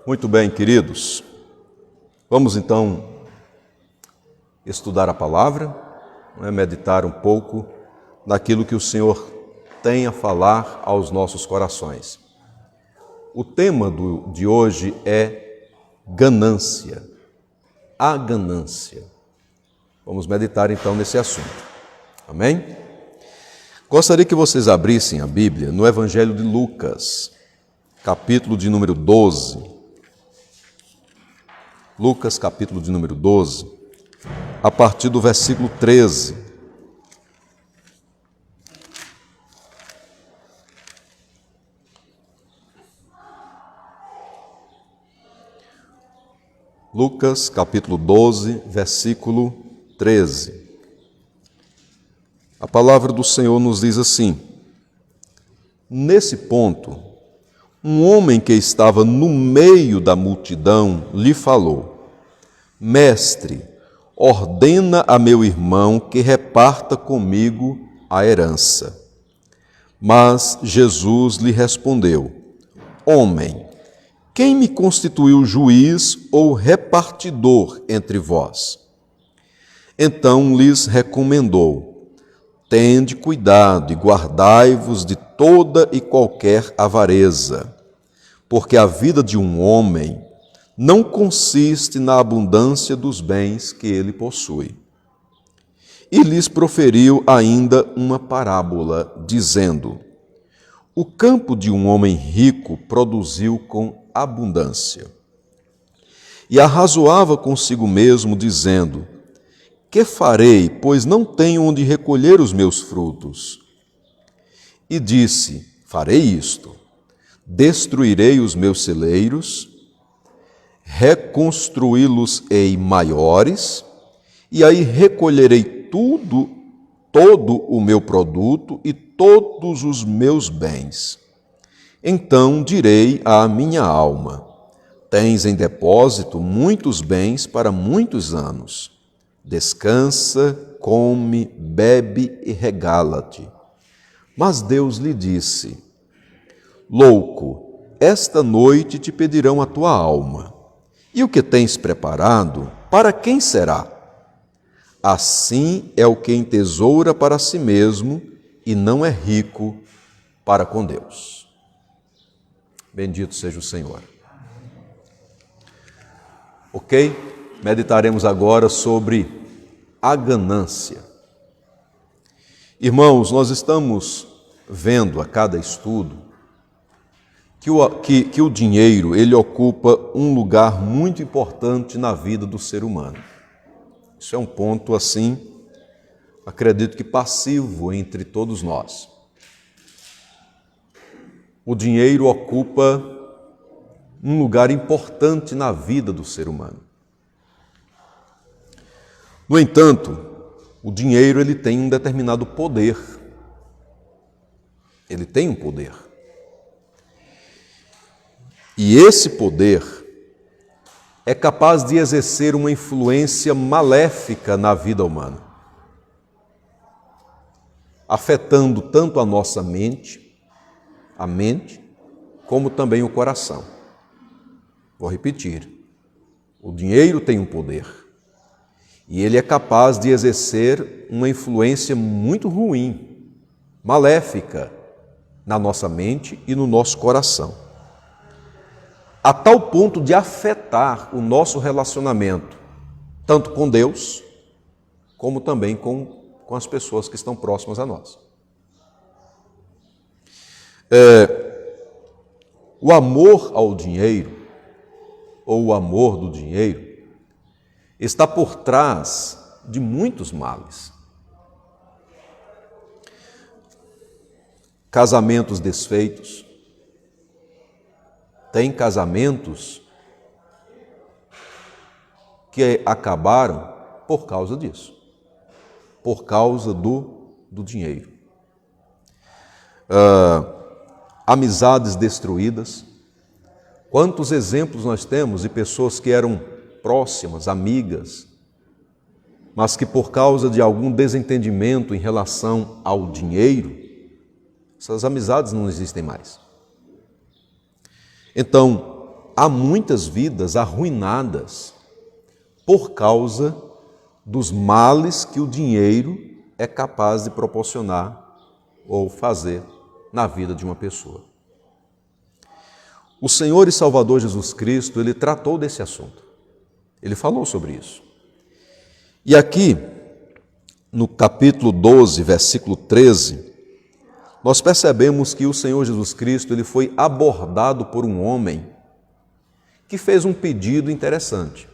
Muito bem, queridos. Vamos então estudar a palavra, meditar um pouco naquilo que o Senhor tem a falar aos nossos corações. O tema de hoje é ganância, a ganância. Vamos meditar então nesse assunto. Amém? Gostaria que vocês abrissem a Bíblia no Evangelho de Lucas, capítulo de número 12. Lucas, capítulo de número 12, a partir do versículo 13. Lucas, capítulo 12, versículo 13. A palavra do Senhor nos diz assim: nesse ponto, um homem que estava no meio da multidão lhe falou: Mestre, ordena a meu irmão que reparta comigo a herança. Mas Jesus lhe respondeu: Homem, quem me constituiu juiz ou repartidor entre vós? Então lhes recomendou: Tende cuidado e guardai-vos de toda e qualquer avareza, porque a vida de um homem não consiste na abundância dos bens que ele possui. E lhes proferiu ainda uma parábola, dizendo: O campo de um homem rico produziu com abundância. E arrazoava consigo mesmo, dizendo: Que farei, pois não tenho onde recolher os meus frutos? E disse: Farei isto: destruirei os meus celeiros, reconstruí-los-ei maiores, e aí recolherei todo o meu produto e todos os meus bens. Então direi à minha alma: Tens em depósito muitos bens para muitos anos. Descansa, come, bebe e regala-te. Mas Deus lhe disse: Louco, esta noite te pedirão a tua alma. E o que tens preparado, para quem será? Assim é o que entesoura para si mesmo e não é rico para com Deus. Bendito seja o Senhor. Ok? Meditaremos agora sobre a ganância. Irmãos, nós estamos vendo a cada estudo que o dinheiro ele ocupa um lugar muito importante na vida do ser humano. Isso é um ponto, assim, acredito que passivo entre todos nós. O dinheiro ocupa um lugar importante na vida do ser humano. No entanto, o dinheiro ele tem um determinado poder. Ele tem um poder. E esse poder é capaz de exercer uma influência maléfica na vida humana, afetando tanto a nossa mente, como também o coração. Vou repetir. O dinheiro tem um poder. E ele é capaz de exercer uma influência muito ruim, maléfica, na nossa mente e no nosso coração. A tal ponto de afetar o nosso relacionamento, tanto com Deus, como também com as pessoas que estão próximas a nós. O amor ao dinheiro, ou o amor do dinheiro, está por trás de muitos males. Casamentos desfeitos. Tem casamentos que acabaram por causa disso, por causa do dinheiro. Amizades destruídas. Quantos exemplos nós temos de pessoas que eram próximas, amigas, mas que por causa de algum desentendimento em relação ao dinheiro, essas amizades não existem mais. Então, há muitas vidas arruinadas por causa dos males que o dinheiro é capaz de proporcionar ou fazer na vida de uma pessoa. O Senhor e Salvador Jesus Cristo, Ele tratou desse assunto. Ele falou sobre isso. E aqui, no capítulo 12, versículo 13, nós percebemos que o Senhor Jesus Cristo, Ele foi abordado por um homem que fez um pedido interessante.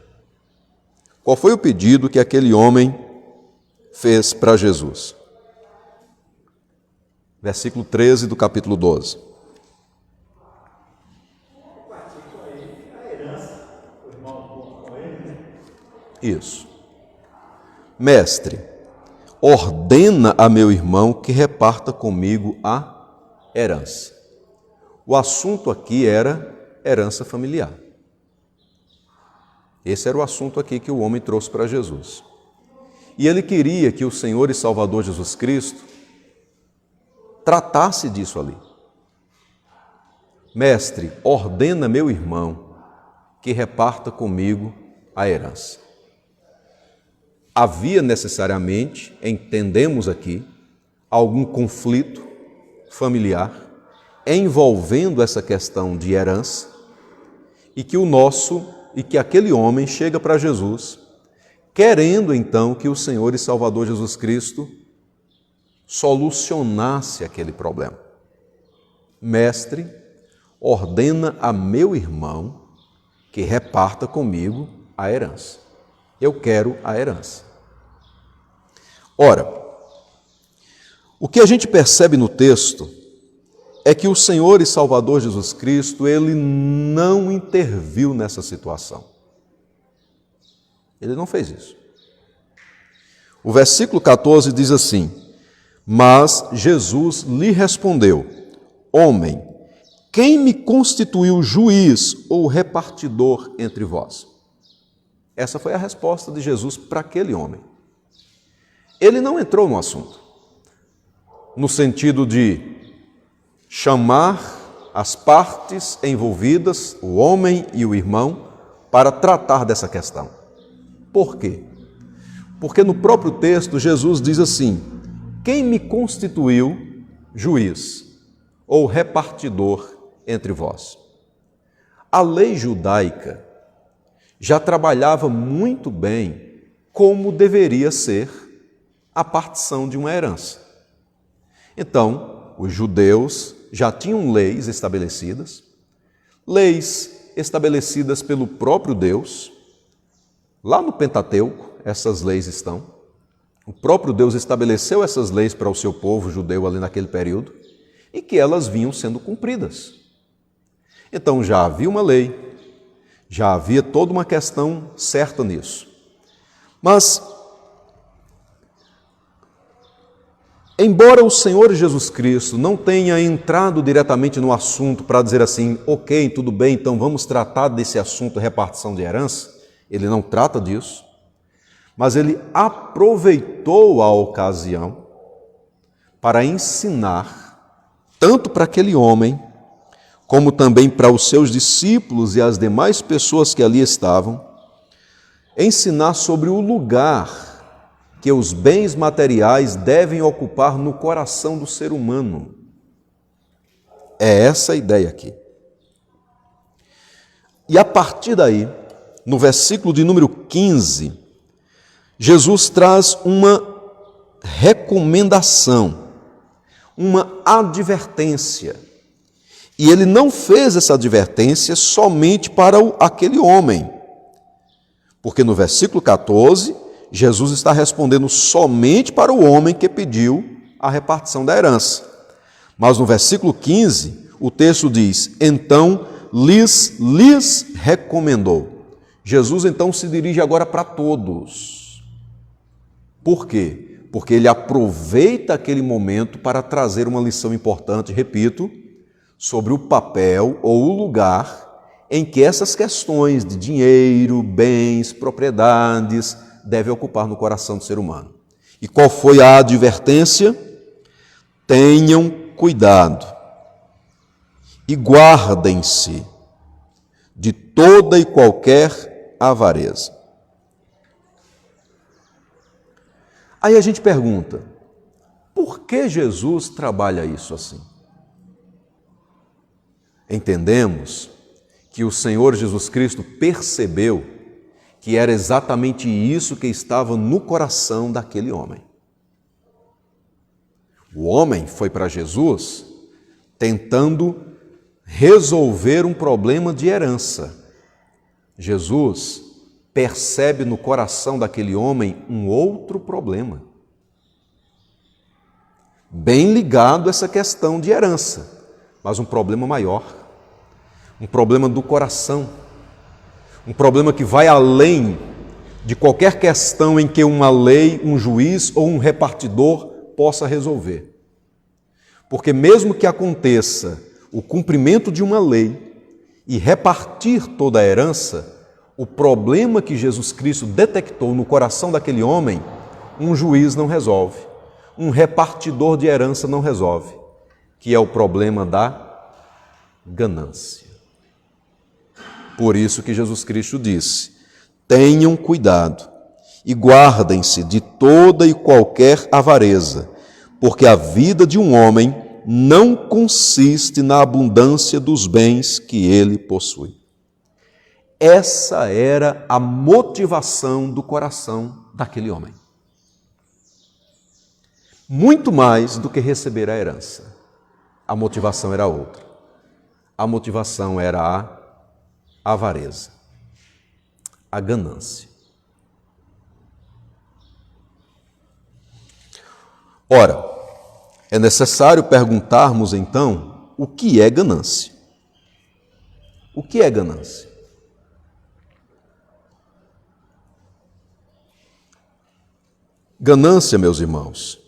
Qual foi o pedido que aquele homem fez para Jesus? Versículo 13 do capítulo 12. Isso. Mestre, ordena a meu irmão que reparta comigo a herança. O assunto aqui era herança familiar. Esse era o assunto aqui que o homem trouxe para Jesus. E ele queria que o Senhor e Salvador Jesus Cristo tratasse disso ali. Mestre, ordena meu irmão que reparta comigo a herança. Havia necessariamente, entendemos aqui, algum conflito familiar envolvendo essa questão de herança e que aquele homem chega para Jesus, querendo então que o Senhor e Salvador Jesus Cristo solucionasse aquele problema. Mestre, ordena a meu irmão que reparta comigo a herança. Eu quero a herança. Ora, o que a gente percebe no texto é que o Senhor e Salvador Jesus Cristo, Ele não interviu nessa situação. Ele não fez isso. O versículo 14 diz assim: mas Jesus lhe respondeu: homem, quem me constituiu juiz ou repartidor entre vós? Essa foi a resposta de Jesus para aquele homem. Ele não entrou no assunto, no sentido de chamar as partes envolvidas, o homem e o irmão, para tratar dessa questão. Por quê? Porque no próprio texto Jesus diz assim: quem me constituiu juiz ou repartidor entre vós? A lei judaica já trabalhava muito bem como deveria ser a partição de uma herança. Então, os judeus já tinham leis estabelecidas pelo próprio Deus. Lá no Pentateuco, essas leis estão. O próprio Deus estabeleceu essas leis para o seu povo judeu ali naquele período e que elas vinham sendo cumpridas. Então, já havia uma lei, já havia toda uma questão certa nisso. Mas, embora o Senhor Jesus Cristo não tenha entrado diretamente no assunto para dizer assim, ok, tudo bem, então vamos tratar desse assunto repartição de herança, ele não trata disso, mas ele aproveitou a ocasião para ensinar, tanto para aquele homem, como também para os seus discípulos e as demais pessoas que ali estavam, ensinar sobre o lugar que os bens materiais devem ocupar no coração do ser humano. É essa a ideia aqui. E a partir daí, no versículo de número 15, Jesus traz uma recomendação, uma advertência. E ele não fez essa advertência somente para aquele homem, porque no versículo 14, Jesus está respondendo somente para o homem que pediu a repartição da herança. Mas no versículo 15, o texto diz, então lhes recomendou. Jesus então se dirige agora para todos. Por quê? Porque ele aproveita aquele momento para trazer uma lição importante, repito, sobre o papel ou o lugar em que essas questões de dinheiro, bens, propriedades devem ocupar no coração do ser humano. E qual foi a advertência? Tenham cuidado e guardem-se de toda e qualquer avareza. Aí a gente pergunta, por que Jesus trabalha isso assim? Entendemos que o Senhor Jesus Cristo percebeu que era exatamente isso que estava no coração daquele homem. O homem foi para Jesus tentando resolver um problema de herança. Jesus percebe no coração daquele homem um outro problema, bem ligado a essa questão de herança, mas um problema maior, um problema do coração, um problema que vai além de qualquer questão em que uma lei, um juiz ou um repartidor possa resolver. Porque mesmo que aconteça o cumprimento de uma lei e repartir toda a herança, o problema que Jesus Cristo detectou no coração daquele homem, um juiz não resolve, um repartidor de herança não resolve, que é o problema da ganância. Por isso que Jesus Cristo disse, tenham cuidado e guardem-se de toda e qualquer avareza, porque a vida de um homem não consiste na abundância dos bens que ele possui. Essa era a motivação do coração daquele homem. Muito mais do que receber a herança. A motivação era outra. A motivação era a avareza, a ganância. Ora, é necessário perguntarmos então o que é ganância. O que é ganância? Ganância, meus irmãos,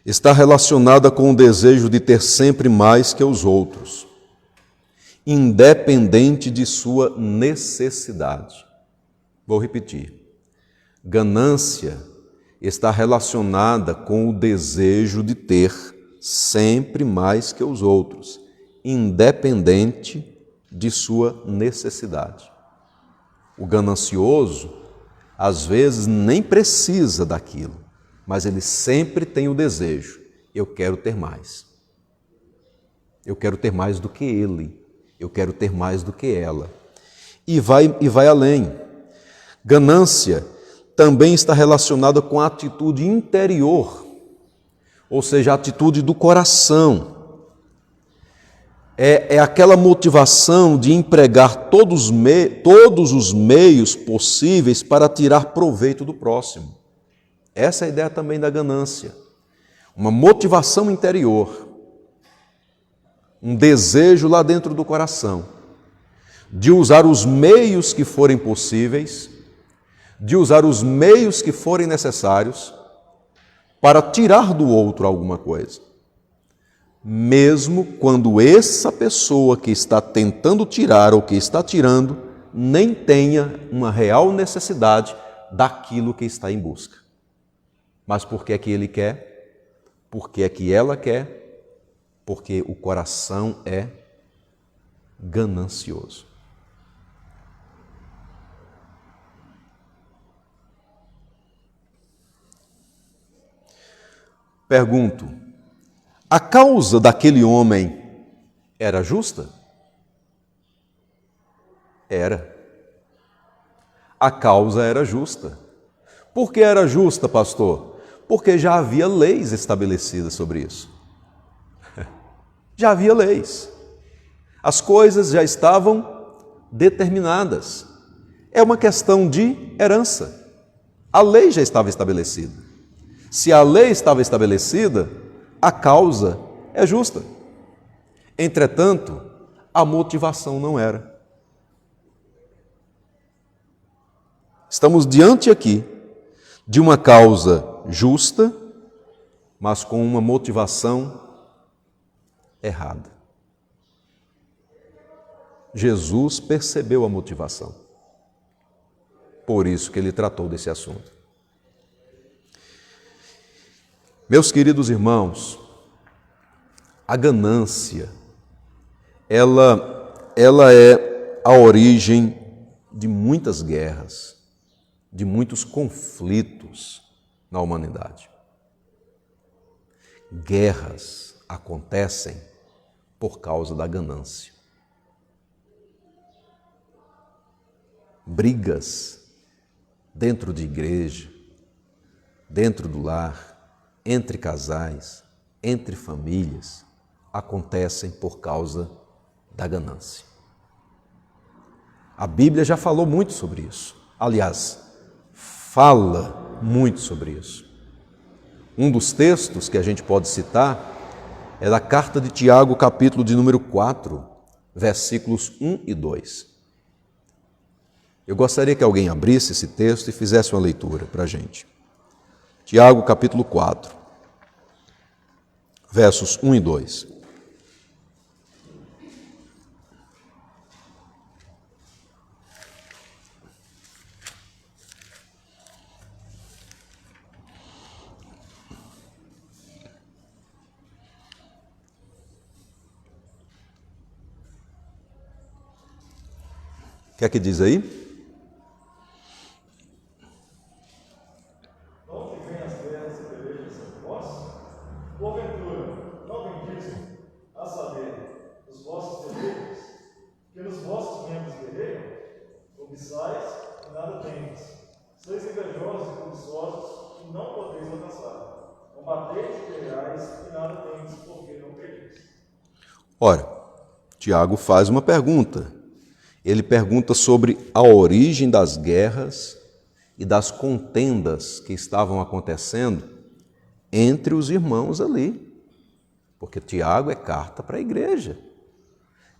está relacionada com o desejo de ter sempre mais que os outros, independente de sua necessidade. Vou repetir. Ganância está relacionada com o desejo de ter sempre mais que os outros, independente de sua necessidade. O ganancioso, às vezes, nem precisa daquilo, mas ele sempre tem o desejo, eu quero ter mais. Eu quero ter mais do que ele, eu quero ter mais do que ela. E vai além. Ganância também está relacionada com a atitude interior, ou seja, a atitude do coração. É aquela motivação de empregar todos os meios possíveis para tirar proveito do próximo. Essa é a ideia também da ganância. Uma motivação interior, um desejo lá dentro do coração, de usar os meios que forem possíveis, de usar os meios que forem necessários para tirar do outro alguma coisa. Mesmo quando essa pessoa que está tentando tirar ou que está tirando nem tenha uma real necessidade daquilo que está em busca. Mas por que é que ele quer? Por que é que ela quer? Porque o coração é ganancioso. Pergunto, a causa daquele homem era justa? Era. A causa era justa. Por que era justa, pastor? Porque já havia leis estabelecidas sobre isso. Já havia leis. As coisas já estavam determinadas. É uma questão de herança. A lei já estava estabelecida. Se a lei estava estabelecida, a causa é justa. Entretanto, a motivação não era. Estamos diante aqui de uma causa justa, mas com uma motivação errada. Jesus percebeu a motivação. Por isso que ele tratou desse assunto. Meus queridos irmãos, a ganância, ela é a origem de muitas guerras, de muitos conflitos na humanidade. Guerras acontecem por causa da ganância. Brigas dentro de igreja, dentro do lar, entre casais, entre famílias, acontecem por causa da ganância. A Bíblia já falou muito sobre isso. Aliás, fala muito sobre isso. Um dos textos que a gente pode citar é da carta de Tiago, capítulo de número 4, versículos 1 e 2. Eu gostaria que alguém abrisse esse texto e fizesse uma leitura para a gente. Tiago, capítulo 4, versos 1 e 2. O que é que diz aí? Não que venham as guerras e pelejas sobre vós, porventura, não bendizem, a saber, os vossos deleitos, que nos vossos membros guerreiam, cobiçais e nada tendes, sois invejosos e cobiçosos e não podeis alcançar, combateis e guerreais e nada tendes, porque não pedis. Ora, Tiago faz uma pergunta. Ele pergunta sobre a origem das guerras e das contendas que estavam acontecendo entre os irmãos ali. Porque Tiago é carta para a igreja.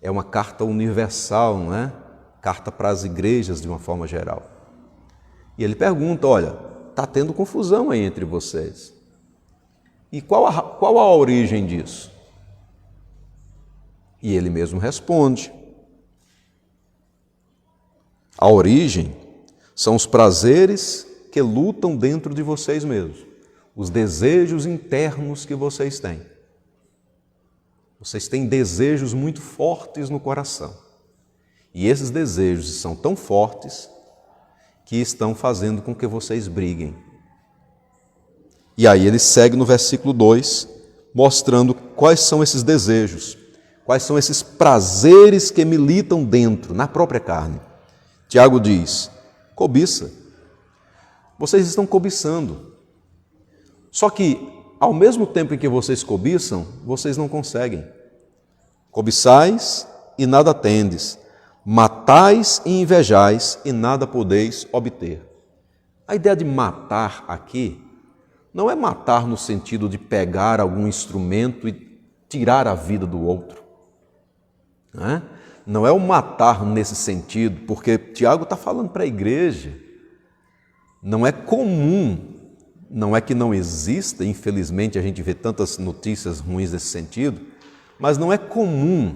É uma carta universal, não é? Carta para as igrejas de uma forma geral. E ele pergunta, olha, está tendo confusão aí entre vocês. E qual a origem disso? E ele mesmo responde. A origem são os prazeres que lutam dentro de vocês mesmos, os desejos internos que vocês têm. Vocês têm desejos muito fortes no coração. E esses desejos são tão fortes que estão fazendo com que vocês briguem. E aí ele segue no versículo 2, mostrando quais são esses desejos, quais são esses prazeres que militam dentro, na própria carne. Tiago diz, cobiça. Vocês estão cobiçando. Só que, ao mesmo tempo em que vocês cobiçam, vocês não conseguem. Cobiçais e nada tendes. Matais e invejais e nada podeis obter. A ideia de matar aqui não é matar no sentido de pegar algum instrumento e tirar a vida do outro. Não é o matar nesse sentido, porque Tiago está falando para a igreja. Não é comum, não é que não exista, infelizmente a gente vê tantas notícias ruins nesse sentido, mas não é comum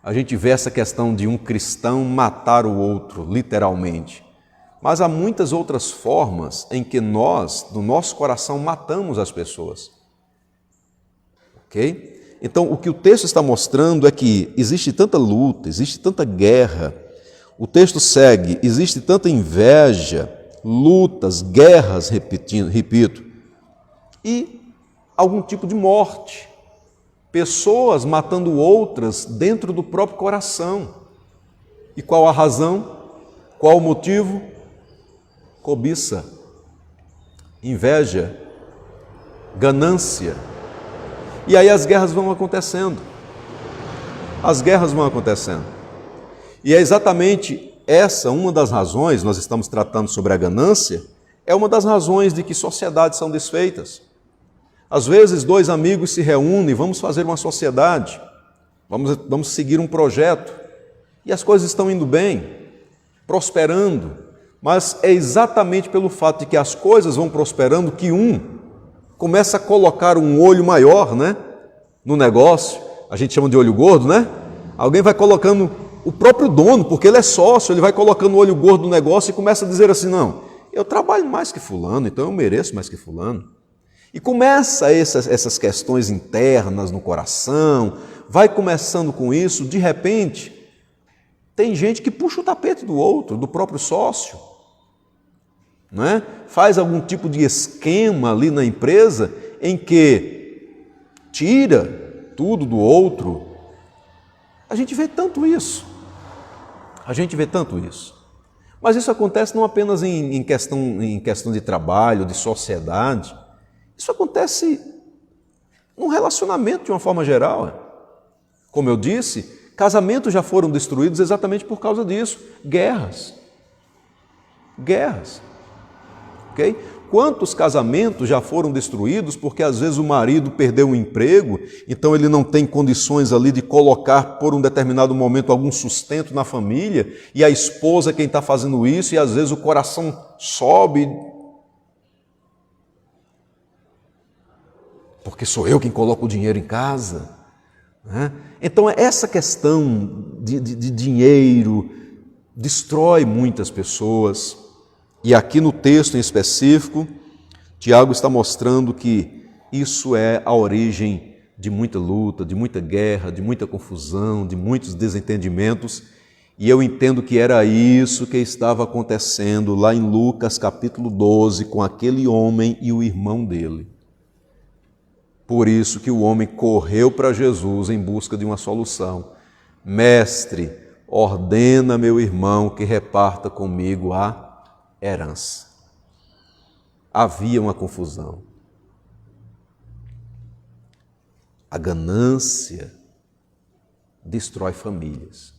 a gente ver essa questão de um cristão matar o outro, literalmente. Mas há muitas outras formas em que nós, no nosso coração, matamos as pessoas. Ok? Então, o que o texto está mostrando é que existe tanta luta, existe tanta guerra. O texto segue, existe tanta inveja, lutas, guerras, repito, e algum tipo de morte. Pessoas matando outras dentro do próprio coração. E qual a razão? Qual o motivo? Cobiça, inveja, ganância. E aí as guerras vão acontecendo. As guerras vão acontecendo. E é exatamente essa uma das razões, nós estamos tratando sobre a ganância, é uma das razões de que sociedades são desfeitas. Às vezes, dois amigos se reúnem, vamos fazer uma sociedade, vamos seguir um projeto, e as coisas estão indo bem, prosperando, mas é exatamente pelo fato de que as coisas vão prosperando que um começa a colocar um olho maior, né, no negócio, a gente chama de olho gordo, né? Alguém vai colocando, o próprio dono, porque ele é sócio, ele vai colocando o olho gordo no negócio e começa a dizer assim, não, eu trabalho mais que fulano, então eu mereço mais que fulano. E começa essas questões internas no coração, vai começando com isso, de repente, Tem gente que puxa o tapete do outro, do próprio sócio, não é? Faz algum tipo de esquema ali na empresa em que tira tudo do outro. A gente vê tanto isso. Mas isso acontece não apenas em questão de trabalho, de sociedade. Isso acontece num relacionamento de uma forma geral. Como eu disse, casamentos já foram destruídos exatamente por causa disso. Guerras. Ok? Quantos casamentos já foram destruídos porque às vezes o marido perdeu o emprego, então ele não tem condições ali de colocar por um determinado momento algum sustento na família, e a esposa é quem está fazendo isso, e às vezes o coração sobe, porque sou eu quem coloco o dinheiro em casa, né? Então essa questão de dinheiro destrói muitas pessoas. E aqui no texto em específico, Tiago está mostrando que isso é a origem de muita luta, de muita guerra, de muita confusão, de muitos desentendimentos. E eu entendo que era isso que estava acontecendo lá em Lucas capítulo 12 com aquele homem e o irmão dele. Por isso que o homem correu para Jesus em busca de uma solução. Mestre, ordena meu irmão que reparta comigo a herança. Havia uma confusão. A ganância destrói famílias.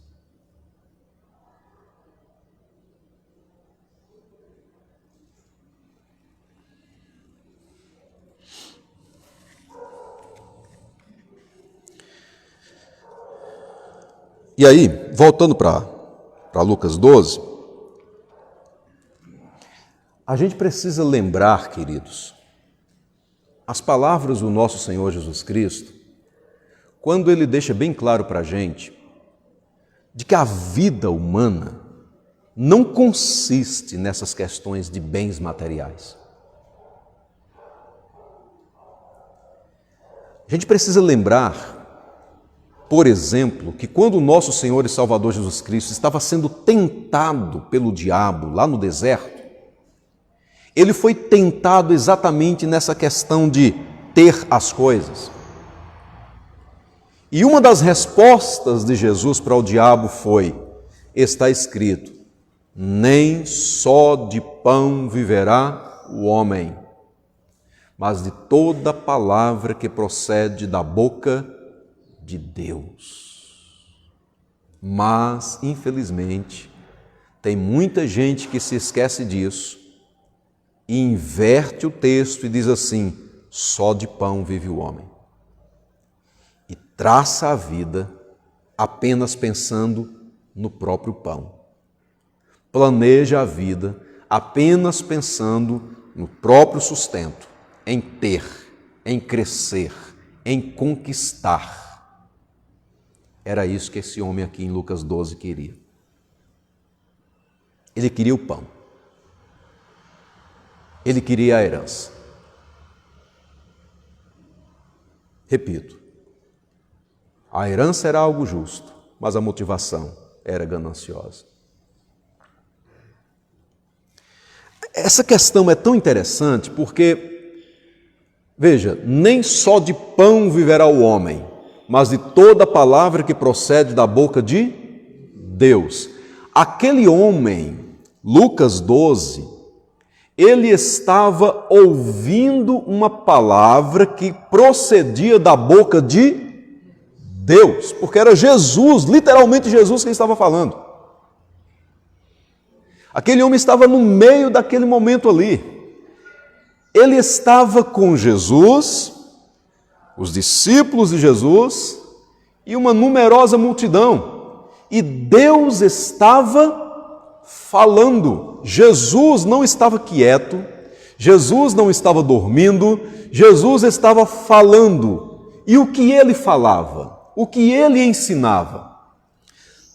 E aí, voltando para Lucas 12, a gente precisa lembrar, queridos, as palavras do nosso Senhor Jesus Cristo, quando Ele deixa bem claro para a gente de que a vida humana não consiste nessas questões de bens materiais. A gente precisa lembrar, por exemplo, que quando o nosso Senhor e Salvador Jesus Cristo estava sendo tentado pelo diabo lá no deserto, ele foi tentado exatamente nessa questão de ter as coisas. E uma das respostas de Jesus para o diabo foi: está escrito, nem só de pão viverá o homem, mas de toda palavra que procede da boca de Deus. Mas, infelizmente, tem muita gente que se esquece disso e inverte o texto e diz assim: só de pão vive o homem. E traça a vida apenas pensando no próprio pão. Planeja a vida apenas pensando no próprio sustento, em ter, em crescer, em conquistar. Era isso que esse homem aqui em Lucas 12 queria. Ele queria o pão. Ele queria a herança. Repito, a herança era algo justo, mas a motivação era gananciosa. Essa questão é tão interessante porque, veja, nem só de pão viverá o homem, mas de toda palavra que procede da boca de Deus. Aquele homem, Lucas 12, ele estava ouvindo uma palavra que procedia da boca de Deus, porque era Jesus, literalmente Jesus quem estava falando. Aquele homem estava no meio daquele momento ali. Ele estava com Jesus, os discípulos de Jesus e uma numerosa multidão. E Deus estava falando. Jesus não estava quieto, Jesus não estava dormindo, Jesus estava falando. E o que ele falava? O que ele ensinava?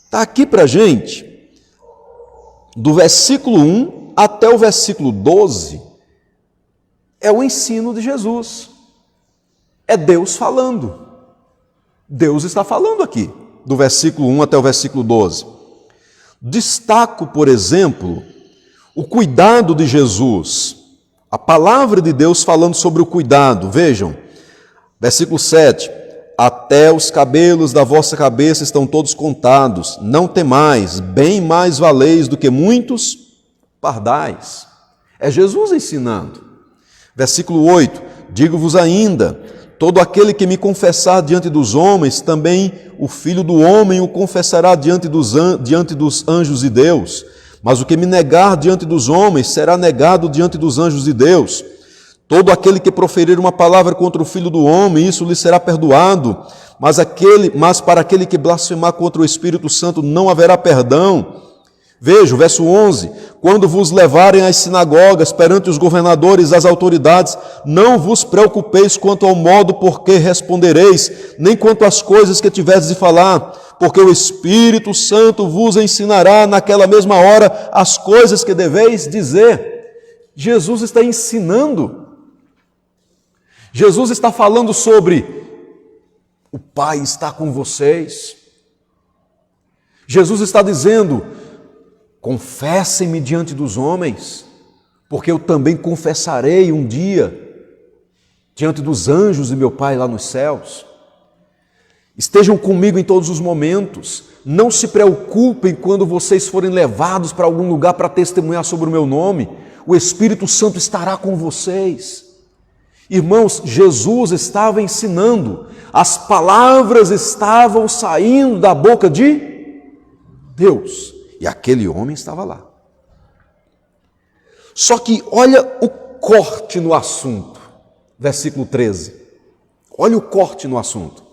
Está aqui para a gente, do versículo 1 até o versículo 12, é o ensino de Jesus. É Deus falando. Deus está falando aqui, do versículo 1 até o versículo 12. Destaco, por exemplo, o cuidado de Jesus. A palavra de Deus falando sobre o cuidado. Vejam, versículo 7. Até os cabelos da vossa cabeça estão todos contados. Não temais, bem mais valeis do que muitos pardais. É Jesus ensinando. Versículo 8. Digo-vos ainda, todo aquele que me confessar diante dos homens, também o Filho do Homem o confessará diante dos anjos de Deus. Mas o que me negar diante dos homens, será negado diante dos anjos de Deus. Todo aquele que proferir uma palavra contra o Filho do Homem, isso lhe será perdoado. Mas para aquele que blasfemar contra o Espírito Santo, não haverá perdão. Veja, o verso 11. Quando vos levarem às sinagogas, perante os governadores e as autoridades, não vos preocupeis quanto ao modo por que respondereis, nem quanto às coisas que tiverdes de falar, porque o Espírito Santo vos ensinará naquela mesma hora as coisas que deveis dizer. Jesus está ensinando. Jesus está falando sobre o Pai está com vocês. Jesus está dizendo, confessem-me diante dos homens, porque eu também confessarei um dia diante dos anjos de meu Pai lá nos céus. Estejam comigo em todos os momentos. Não se preocupem quando vocês forem levados para algum lugar para testemunhar sobre o meu nome. O Espírito Santo estará com vocês. Irmãos, Jesus estava ensinando. As palavras estavam saindo da boca de Deus. E aquele homem estava lá. Só que olha o corte no assunto. Versículo 13. Olha o corte no assunto.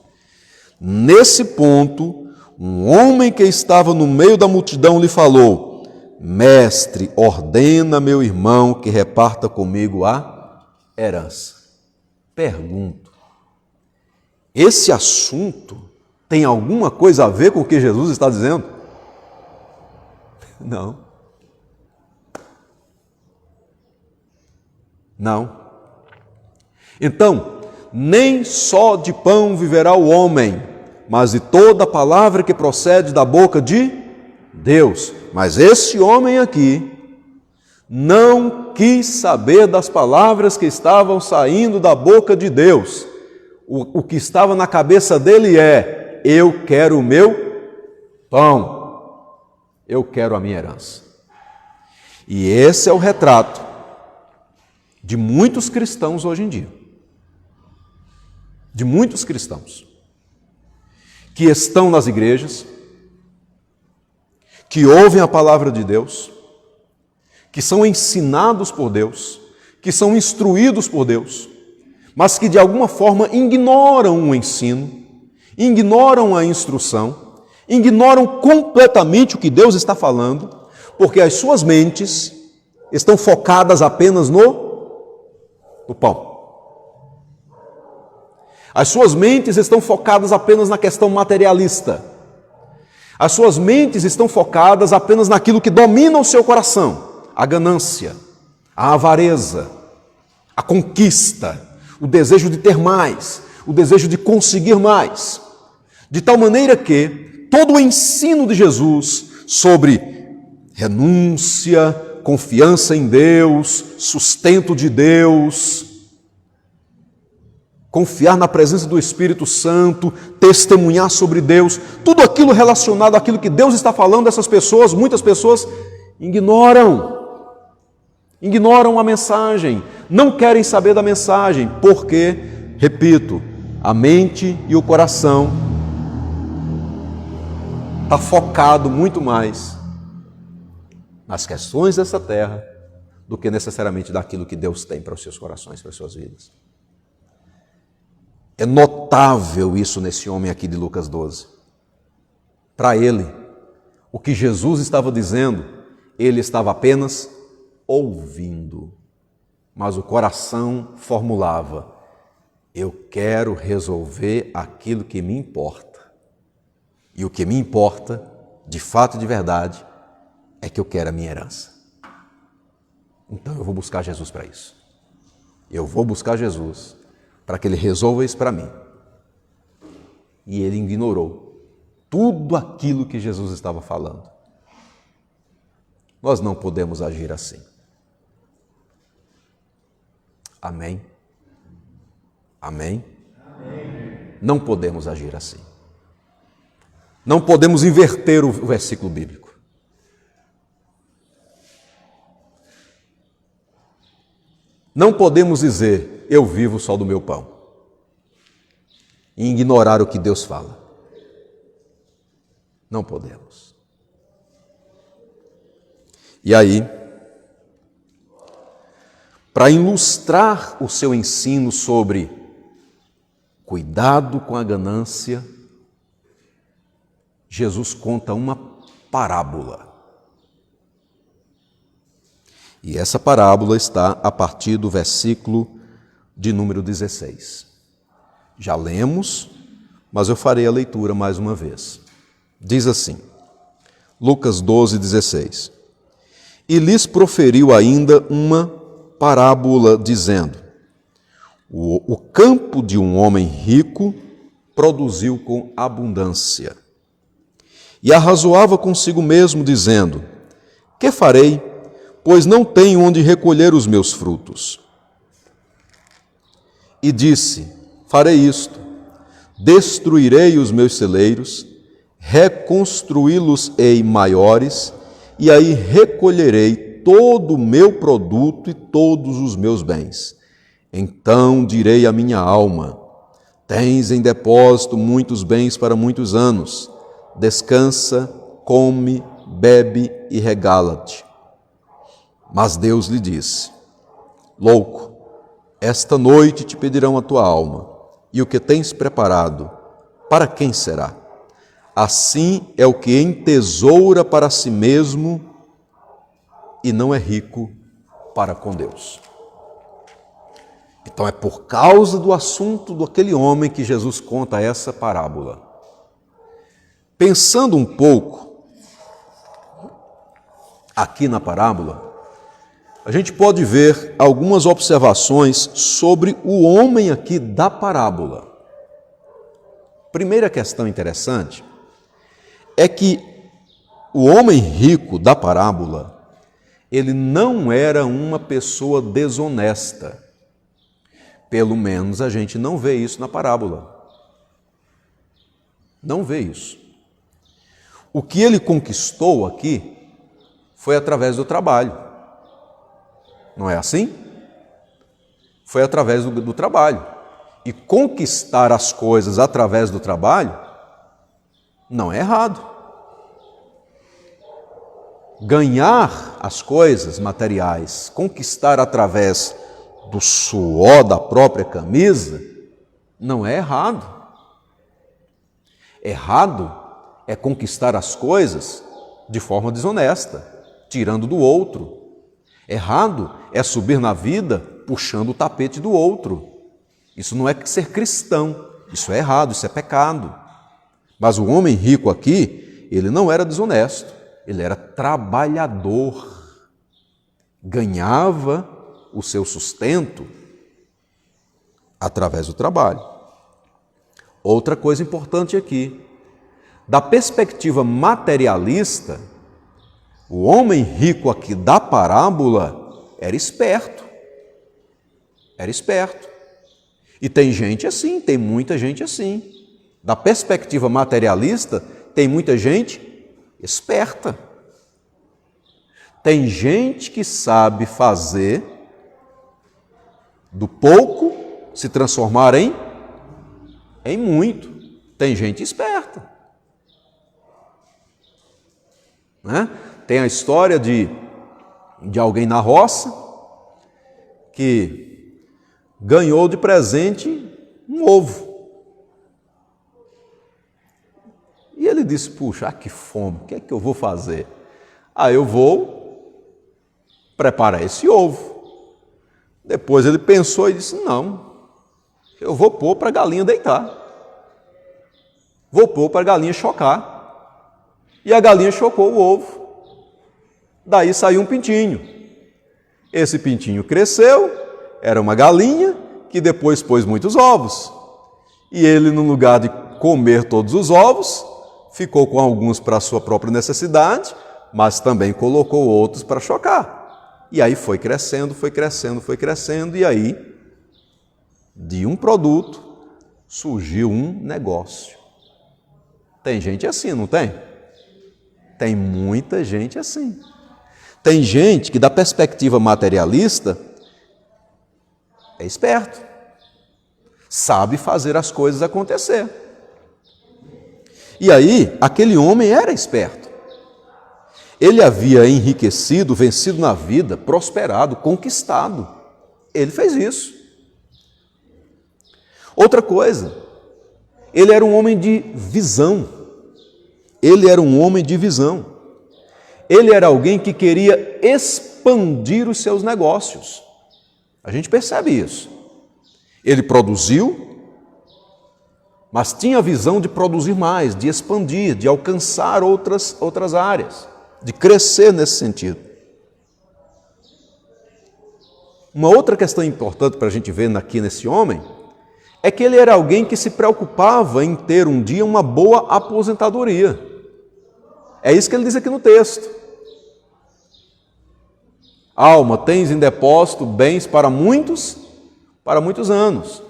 Nesse ponto, um homem que estava no meio da multidão lhe falou, Mestre, ordena meu irmão que reparta comigo a herança. Pergunto, esse assunto tem alguma coisa a ver com o que Jesus está dizendo? Não. Não. Então, nem só de pão viverá o homem, mas de toda palavra que procede da boca de Deus. Mas esse homem aqui não quis saber das palavras que estavam saindo da boca de Deus. O que estava na cabeça dele é, eu quero o meu pão, eu quero a minha herança. E esse é o retrato de muitos cristãos hoje em dia. De muitos cristãos que estão nas igrejas, que ouvem a palavra de Deus, que são ensinados por Deus, que são instruídos por Deus, mas que de alguma forma ignoram o ensino, ignoram a instrução, ignoram completamente o que Deus está falando, porque as suas mentes estão focadas apenas no pão. As suas mentes estão focadas apenas na questão materialista. As suas mentes estão focadas apenas naquilo que domina o seu coração. A ganância, a avareza, a conquista, o desejo de ter mais, o desejo de conseguir mais. De tal maneira que todo o ensino de Jesus sobre renúncia, confiança em Deus, sustento de Deus, confiar na presença do Espírito Santo, testemunhar sobre Deus, tudo aquilo relacionado àquilo que Deus está falando, essas pessoas, muitas pessoas, ignoram a mensagem, não querem saber da mensagem, porque, repito, a mente e o coração está focado muito mais nas questões dessa terra do que necessariamente daquilo que Deus tem para os seus corações, para as suas vidas. É notável isso nesse homem aqui de Lucas 12. Para ele, o que Jesus estava dizendo, ele estava apenas ouvindo, mas o coração formulava, eu quero resolver aquilo que me importa. E o que me importa, de fato e de verdade, é que eu quero a minha herança. Então eu vou buscar Jesus para isso. Eu vou buscar Jesus para que Ele resolva isso para mim. E ele ignorou tudo aquilo que Jesus estava falando. Nós não podemos agir assim. Amém? Amém? Amém. Não podemos agir assim. Não podemos inverter o versículo bíblico. Não podemos dizer, eu vivo só do meu pão, e ignorar o que Deus fala. Não podemos. E aí, para ilustrar o seu ensino sobre cuidado com a ganância, Jesus conta uma parábola. E essa parábola está a partir do versículo de número 16. Já lemos, mas eu farei a leitura mais uma vez. Diz assim, Lucas 12, 16. E lhes proferiu ainda uma parábola, dizendo, o campo de um homem rico produziu com abundância. E arrazoava consigo mesmo, dizendo, que farei, pois não tenho onde recolher os meus frutos? E disse, farei isto, destruirei os meus celeiros, reconstruí-los-ei maiores, e aí recolherei todo o meu produto e todos os meus bens. Então direi à minha alma, tens em depósito muitos bens para muitos anos, descansa, come, bebe e regala-te. Mas Deus lhe disse, louco, esta noite te pedirão a tua alma, e o que tens preparado, para quem será? Assim é o que entesoura para si mesmo e não é rico para com Deus. Então é por causa do assunto daquele homem que Jesus conta essa parábola. Pensando um pouco aqui na parábola, a gente pode ver algumas observações sobre o homem aqui da parábola. Primeira questão interessante é que o homem rico da parábola, ele não era uma pessoa desonesta. Pelo menos a gente não vê isso na parábola. Não vê isso. O que ele conquistou aqui foi através do trabalho. Não é assim? Foi através do trabalho. E conquistar as coisas através do trabalho não é errado. Ganhar as coisas materiais, conquistar através do suor da própria camisa, não é errado. Errado é conquistar as coisas de forma desonesta, tirando do outro. Errado é subir na vida puxando o tapete do outro. Isso não é ser cristão, isso é errado, isso é pecado. Mas o homem rico aqui, ele não era desonesto, ele era trabalhador, ganhava o seu sustento através do trabalho. Outra coisa importante aqui, da perspectiva materialista, o homem rico aqui da parábola era esperto. Era esperto. E tem gente assim, tem muita gente assim. Da perspectiva materialista, tem muita gente esperta. Tem gente que sabe fazer do pouco se transformar em muito. Tem gente esperta. Né? Tem a história de alguém na roça que ganhou de presente um ovo. E ele disse, puxa, que fome, o que é que eu vou fazer? Eu vou preparar esse ovo. Depois ele pensou e disse, não, eu vou pôr para a galinha deitar. Vou pôr para a galinha chocar. E a galinha chocou o ovo. Daí saiu um pintinho. Esse pintinho cresceu, era uma galinha que depois pôs muitos ovos. E ele, no lugar de comer todos os ovos, ficou com alguns para a sua própria necessidade, mas também colocou outros para chocar. E aí foi crescendo, e aí, de um produto, surgiu um negócio. Tem gente assim, não tem? Tem muita gente assim. Tem gente que, da perspectiva materialista, é esperto, sabe fazer as coisas acontecer. E aí, aquele homem era esperto. Ele havia enriquecido, vencido na vida, prosperado, conquistado. Ele fez isso. Outra coisa, ele era um homem de visão. Ele era um homem de visão. Ele era alguém que queria expandir os seus negócios. A gente percebe isso. Ele produziu, mas tinha a visão de produzir mais, de expandir, de alcançar outras áreas, de crescer nesse sentido. Uma outra questão importante para a gente ver aqui nesse homem é que ele era alguém que se preocupava em ter um dia uma boa aposentadoria. É isso que ele diz aqui no texto. Alma, tens em depósito bens para muitos anos.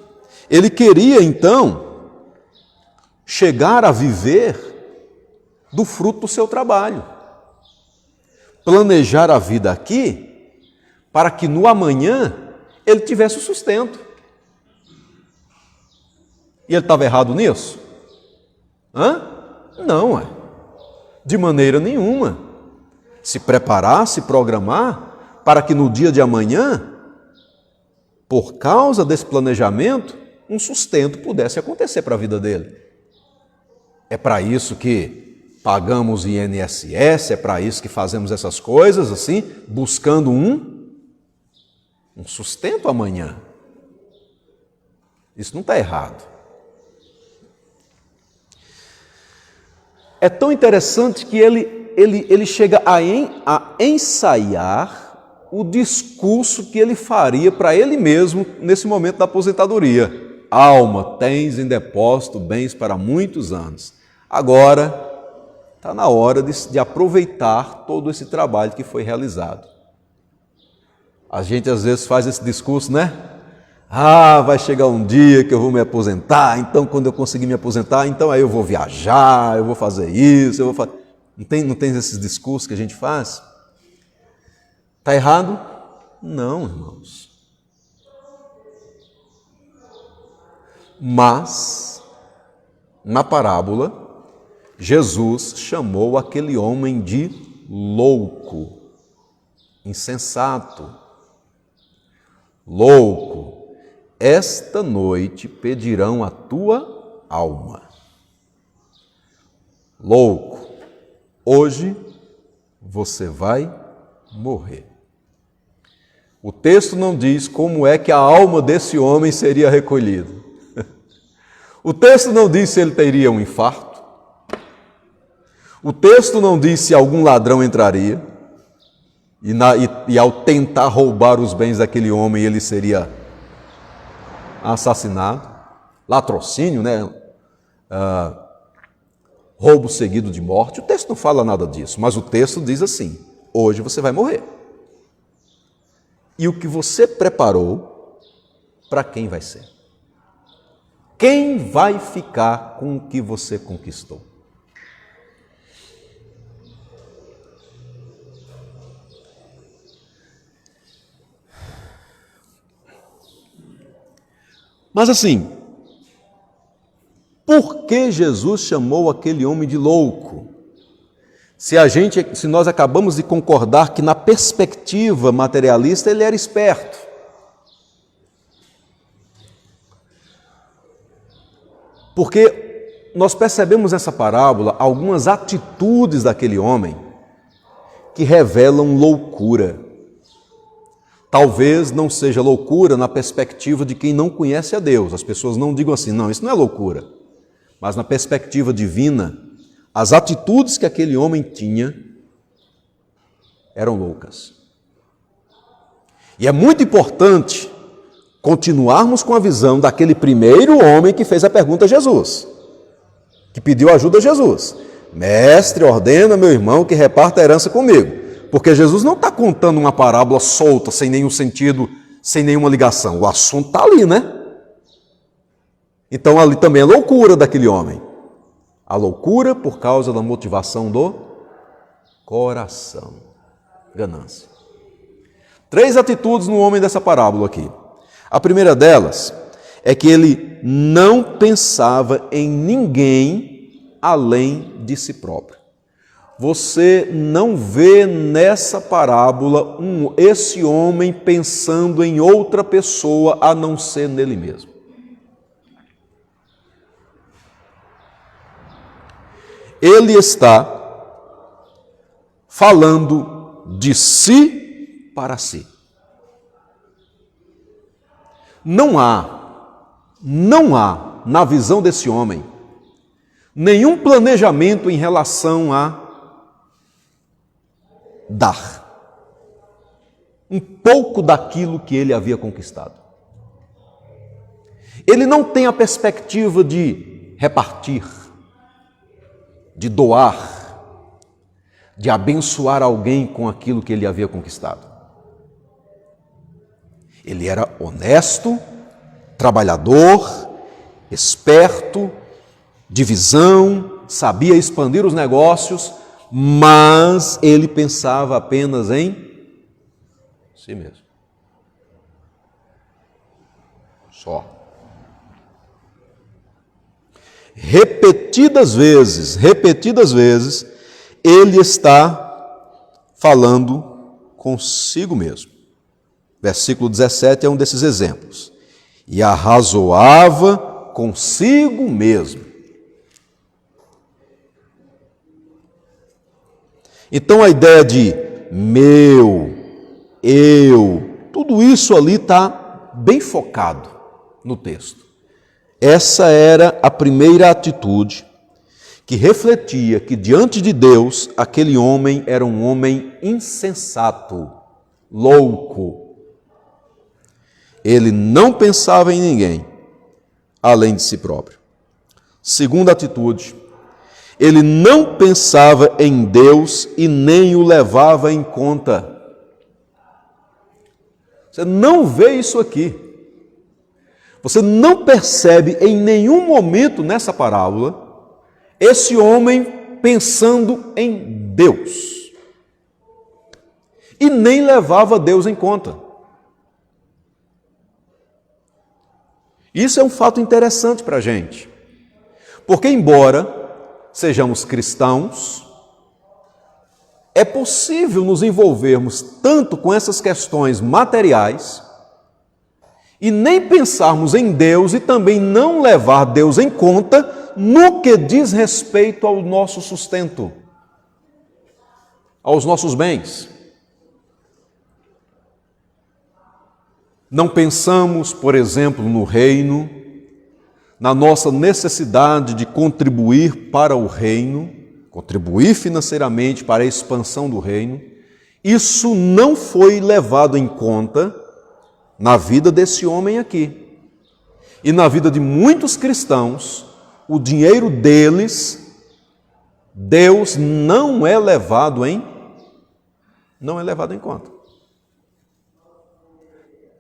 Ele queria, então, chegar a viver do fruto do seu trabalho. Planejar a vida aqui para que no amanhã ele tivesse o sustento. E ele estava errado nisso? Não, de maneira nenhuma. Se preparar, se programar, para que no dia de amanhã, por causa desse planejamento, um sustento pudesse acontecer para a vida dele. É para isso que pagamos INSS, é para isso que fazemos essas coisas assim, buscando um sustento amanhã. Isso não está errado. É tão interessante que ele chega a ensaiar o discurso que ele faria para ele mesmo nesse momento da aposentadoria. Alma, tens em depósito bens para muitos anos. Agora está na hora de aproveitar todo esse trabalho que foi realizado. A gente às vezes faz esse discurso, né? Vai chegar um dia que eu vou me aposentar, então quando eu conseguir me aposentar, então aí eu vou viajar, eu vou fazer isso, eu vou fazer... Não tem esses discursos que a gente faz? Está errado? Não, irmãos. Mas, na parábola, Jesus chamou aquele homem de louco, insensato, louco. Esta noite pedirão a tua alma. Louco, hoje você vai morrer. O texto não diz como é que a alma desse homem seria recolhida. O texto não diz se ele teria um infarto. O texto não diz se algum ladrão entraria e ao tentar roubar os bens daquele homem ele seria assassinado. Latrocínio, né? Roubo seguido de morte. O texto não fala nada disso, mas o texto diz assim: hoje você vai morrer. E o que você preparou, para quem vai ser? Quem vai ficar com o que você conquistou? Mas assim, por que Jesus chamou aquele homem de louco? Se nós acabamos de concordar que na perspectiva materialista ele era esperto. Porque nós percebemos nessa parábola algumas atitudes daquele homem que revelam loucura. Talvez não seja loucura na perspectiva de quem não conhece a Deus. As pessoas não digam assim, não, isso não é loucura. Mas na perspectiva divina, as atitudes que aquele homem tinha eram loucas. E é muito importante continuarmos com a visão daquele primeiro homem que fez a pergunta a Jesus, que pediu ajuda a Jesus. mestre, ordena meu irmão que reparta a herança comigo. Porque Jesus não está contando uma parábola solta, sem nenhum sentido, sem nenhuma ligação. O assunto está ali, né? Então ali também é loucura daquele homem. A loucura por causa da motivação do coração. Ganância. 3 atitudes no homem dessa parábola aqui. A primeira delas é que ele não pensava em ninguém além de si próprio. Você não vê nessa parábola esse homem pensando em outra pessoa a não ser nele mesmo. Ele está falando de si para si. Não há, na visão desse homem, nenhum planejamento em relação a dar um pouco daquilo que ele havia conquistado. Ele não tem a perspectiva de repartir, de doar, de abençoar alguém com aquilo que ele havia conquistado. Ele era honesto, trabalhador, esperto, de visão, sabia expandir os negócios, mas ele pensava apenas em si mesmo. Só. Repetidas vezes, ele está falando consigo mesmo. Versículo 17 é um desses exemplos. E arrazoava consigo mesmo. Então a ideia de meu, eu, tudo isso ali está bem focado no texto. Essa era a primeira atitude que refletia que diante de Deus aquele homem era um homem insensato, louco. Ele não pensava em ninguém além de si próprio. Segunda atitude, ele não pensava em Deus e nem o levava em conta. Você não vê isso aqui. Você não percebe em nenhum momento nessa parábola esse homem pensando em Deus. E nem levava Deus em conta. Isso é um fato interessante para a gente. Porque embora sejamos cristãos, é possível nos envolvermos tanto com essas questões materiais e nem pensarmos em Deus e também não levar Deus em conta no que diz respeito ao nosso sustento, aos nossos bens. Não pensamos, por exemplo, no reino, na nossa necessidade de contribuir para o reino, contribuir financeiramente para a expansão do reino. Isso não foi levado em conta na vida desse homem aqui. E na vida de muitos cristãos, o dinheiro deles, Deus não é levado em conta.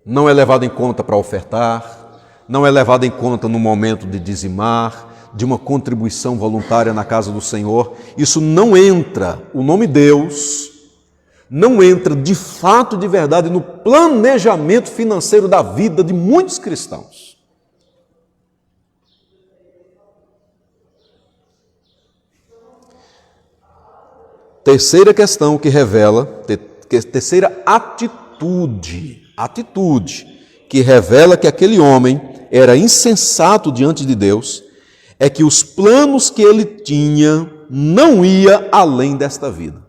Não é levado em conta para ofertar, não é levado em conta no momento de dizimar, de uma contribuição voluntária na casa do Senhor. Isso não entra, o nome Deus, não entra de fato, de verdade, no planejamento financeiro da vida de muitos cristãos. Terceira questão que revela, terceira atitude que revela que aquele homem era insensato diante de Deus, é que os planos que ele tinha não ia além desta vida.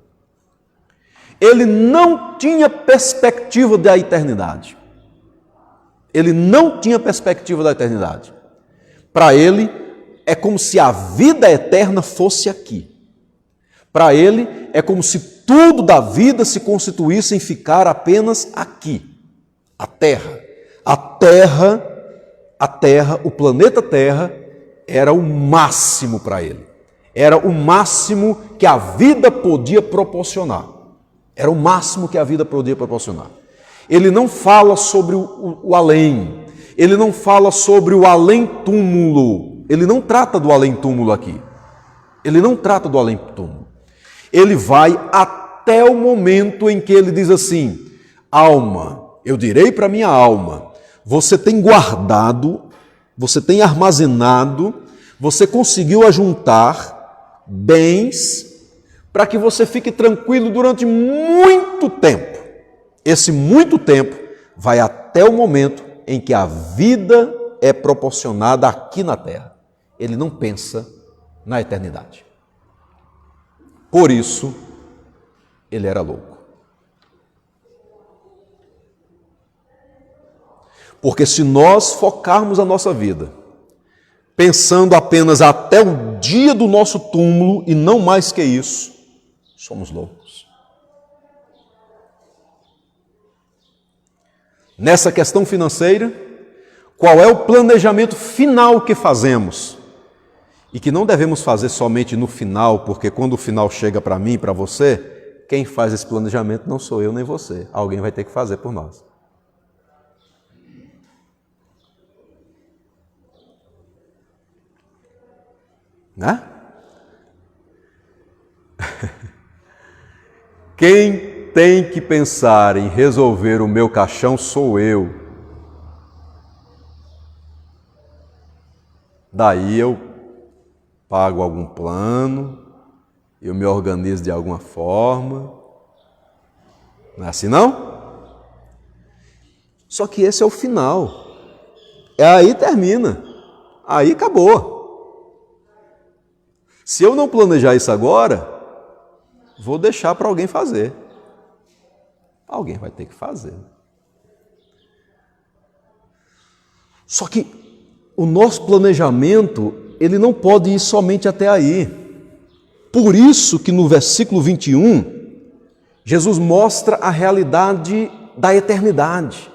Ele não tinha perspectiva da eternidade. Ele não tinha perspectiva da eternidade. Para ele, é como se a vida eterna fosse aqui. Para ele, é como se tudo da vida se constituísse em ficar apenas aqui. A Terra, o planeta Terra, era o máximo para ele. Era o máximo que a vida podia proporcionar. Era o máximo que a vida podia proporcionar. Ele não fala sobre o além. Ele não fala sobre o além-túmulo. Ele não trata do além-túmulo aqui. Ele não trata do além-túmulo. Ele vai até o momento em que ele diz assim: alma, eu direi para minha alma, você tem guardado, você tem armazenado, você conseguiu ajuntar bens para que você fique tranquilo durante muito tempo. Esse muito tempo vai até o momento em que a vida é proporcionada aqui na terra. Ele não pensa na eternidade. Por isso, ele era louco. Porque se nós focarmos a nossa vida pensando apenas até o dia do nosso túmulo e não mais que isso, somos loucos. Nessa questão financeira, qual é o planejamento final que fazemos? E que não devemos fazer somente no final, porque quando o final chega para mim e para você, quem faz esse planejamento não sou eu nem você. Alguém vai ter que fazer por nós. Né? Quem tem que pensar em resolver o meu caixão sou eu. Daí eu pago algum plano, eu me organizo de alguma forma. Não é assim não? Só que esse é o final. Aí termina. Aí acabou. Se eu não planejar isso agora, vou deixar para alguém fazer. Alguém vai ter que fazer. Só que o nosso planejamento, ele não pode ir somente até aí. Por isso que no versículo 21, Jesus mostra a realidade da eternidade.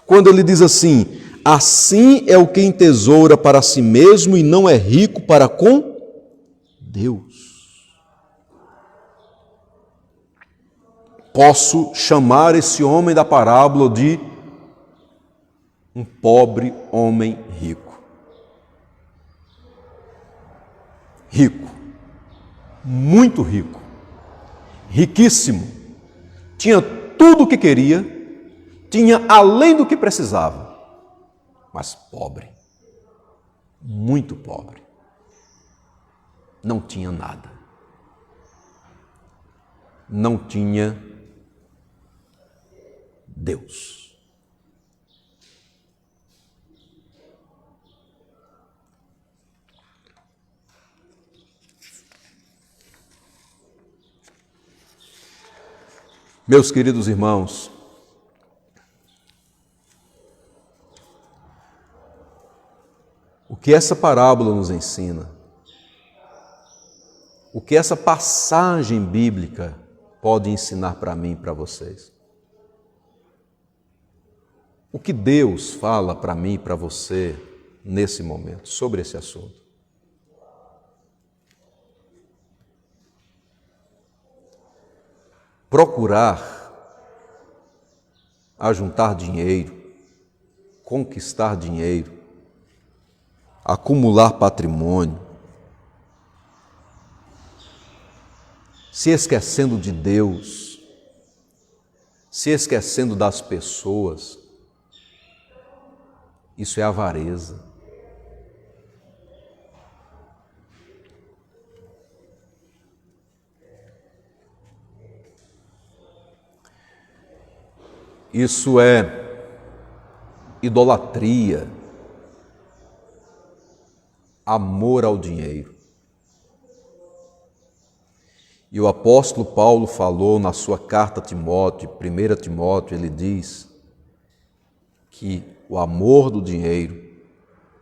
Quando ele diz assim: assim é o que entesoura para si mesmo e não é rico para com Deus. Posso chamar esse homem da parábola de um pobre homem rico. Rico, muito rico, riquíssimo, tinha tudo o que queria, tinha além do que precisava, mas pobre, muito pobre, não tinha nada, não tinha Deus. Meus queridos irmãos, o que essa parábola nos ensina, o que essa passagem bíblica pode ensinar para mim e para vocês? O que Deus fala para mim e para você nesse momento sobre esse assunto? Procurar ajuntar dinheiro, conquistar dinheiro, acumular patrimônio, se esquecendo de Deus, se esquecendo das pessoas, isso é avareza. Isso é idolatria, amor ao dinheiro. E o apóstolo Paulo falou na sua carta a Timóteo, 1 Timóteo, ele diz que o amor do dinheiro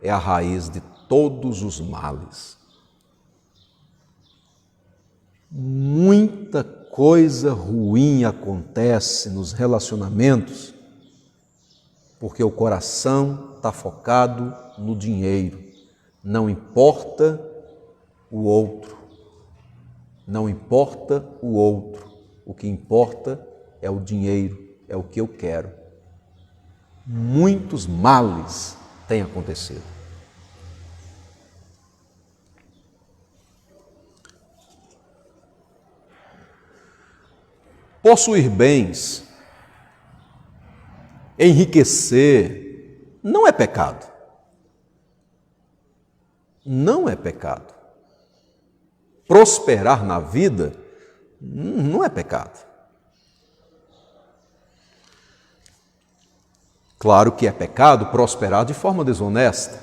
é a raiz de todos os males. Muita coisa ruim acontece nos relacionamentos porque o coração está focado no dinheiro. Não importa o outro, Não importa o outro, o que importa é o dinheiro, é o que eu quero. Muitos males têm acontecido. Possuir bens, enriquecer, não é pecado. Não é pecado. Prosperar na vida não é pecado. Claro que é pecado prosperar de forma desonesta.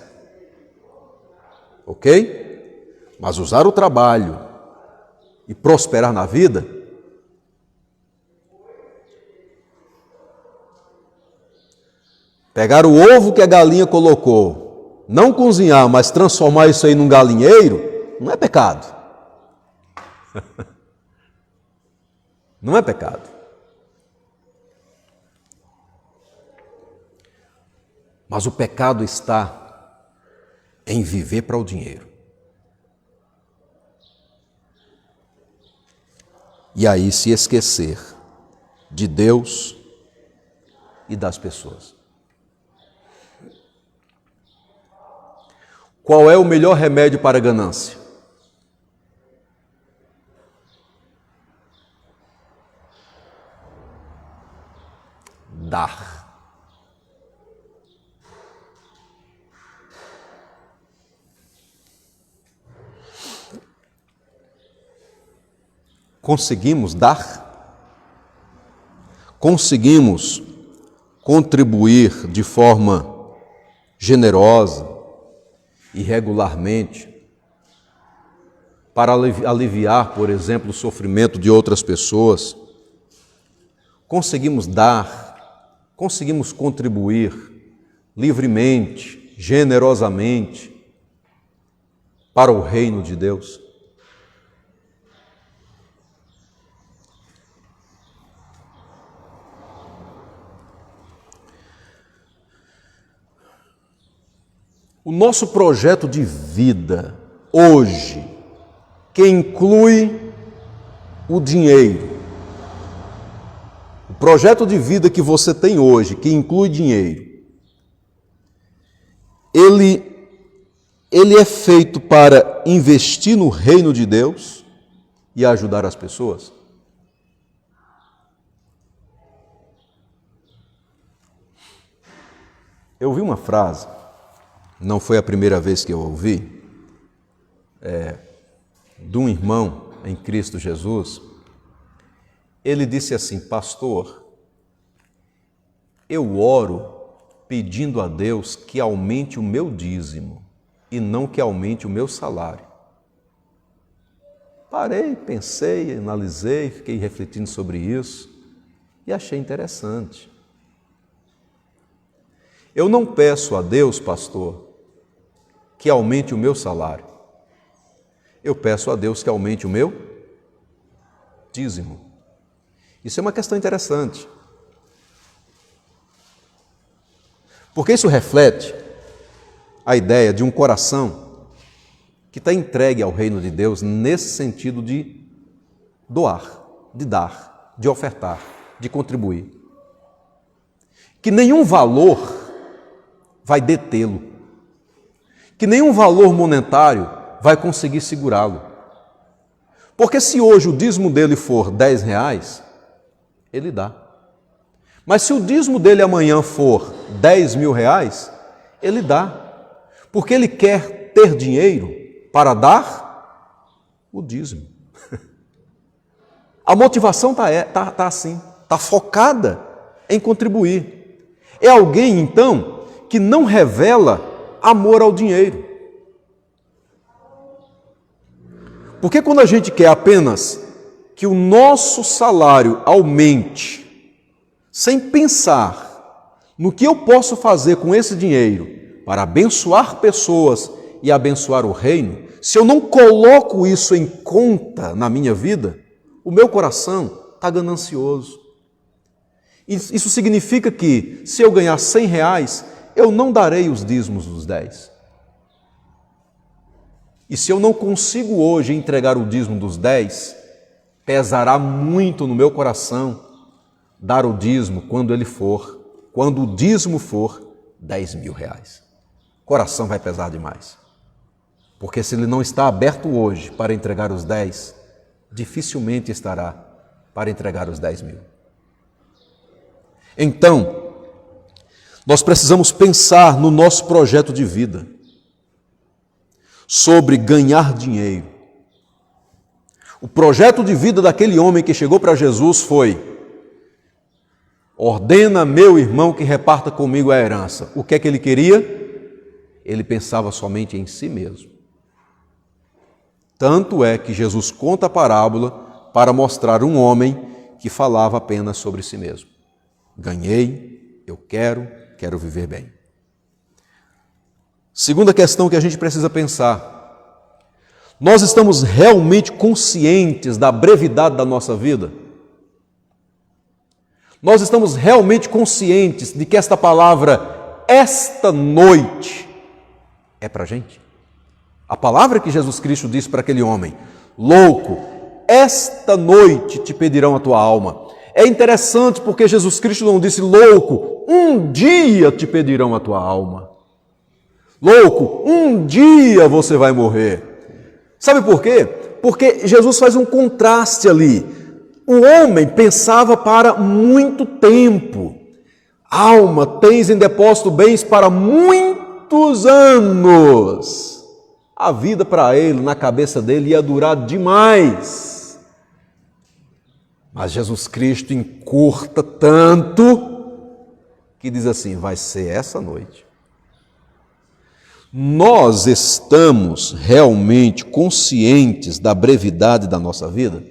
Ok? Mas usar o trabalho e prosperar na vida, pegar o ovo que a galinha colocou, não cozinhar, mas transformar isso aí num galinheiro, não é pecado. Não é pecado. Mas o pecado está em viver para o dinheiro. E aí se esquecer de Deus e das pessoas. Qual é o melhor remédio para a ganância? Dar. Conseguimos dar? Conseguimos contribuir de forma generosa e regularmente para aliviar, por exemplo, o sofrimento de outras pessoas? Conseguimos dar, conseguimos contribuir livremente, generosamente para o reino de Deus? O nosso projeto de vida hoje, que inclui o dinheiro, o projeto de vida que você tem hoje, que inclui dinheiro, ele é feito para investir no reino de Deus e ajudar as pessoas? Eu ouvi uma frase, não foi a primeira vez que eu ouvi, de um irmão em Cristo Jesus. Ele disse assim: pastor, eu oro pedindo a Deus que aumente o meu dízimo e não que aumente o meu salário. Parei, pensei, analisei, fiquei refletindo sobre isso e achei interessante. Eu não peço a Deus, pastor, que aumente o meu salário. Eu peço a Deus que aumente o meu dízimo. Isso é uma questão interessante. Porque isso reflete a ideia de um coração que está entregue ao reino de Deus nesse sentido de doar, de dar, de ofertar, de contribuir. Que nenhum valor vai detê-lo. Que nenhum valor monetário vai conseguir segurá-lo. Porque se hoje o dízimo dele for R$10, ele dá. Mas se o dízimo dele amanhã for R$10.000, ele dá. Porque ele quer ter dinheiro para dar o dízimo. A motivação está assim, está focada em contribuir. É alguém, então, que não revela amor ao dinheiro. Porque quando a gente quer apenas que o nosso salário aumente, sem pensar no que eu posso fazer com esse dinheiro para abençoar pessoas e abençoar o reino, se eu não coloco isso em conta na minha vida, o meu coração está ganancioso. Isso significa que, se eu ganhar R$100, eu não darei os dízimos dos 10. E se eu não consigo hoje entregar o dízimo dos 10, pesará muito no meu coração dar o dízimo quando o dízimo for 10 mil reais. O coração vai pesar demais. Porque se ele não está aberto hoje para entregar os 10, dificilmente estará para entregar os 10 mil. Então, nós precisamos pensar no nosso projeto de vida, sobre ganhar dinheiro. O projeto de vida daquele homem que chegou para Jesus foi: ordena meu irmão que reparta comigo a herança. O que é que ele queria? Ele pensava somente em si mesmo. Tanto é que Jesus conta a parábola para mostrar um homem que falava apenas sobre si mesmo. Ganhei, eu quero viver bem. Segunda questão que a gente precisa pensar: nós estamos realmente conscientes da brevidade da nossa vida? Nós estamos realmente conscientes de que esta palavra, esta noite, é para a gente? A palavra que Jesus Cristo disse para aquele homem: louco, esta noite te pedirão a tua alma. É interessante porque Jesus Cristo não disse: louco, um dia te pedirão a tua alma. Louco, um dia você vai morrer. Sabe por quê? Porque Jesus faz um contraste ali. O homem pensava para muito tempo. Alma, tens em depósito bens para muitos anos. A vida para ele, na cabeça dele, ia durar demais. Mas Jesus Cristo encurta tanto que diz assim: vai ser essa noite. Nós estamos realmente conscientes da brevidade da nossa vida?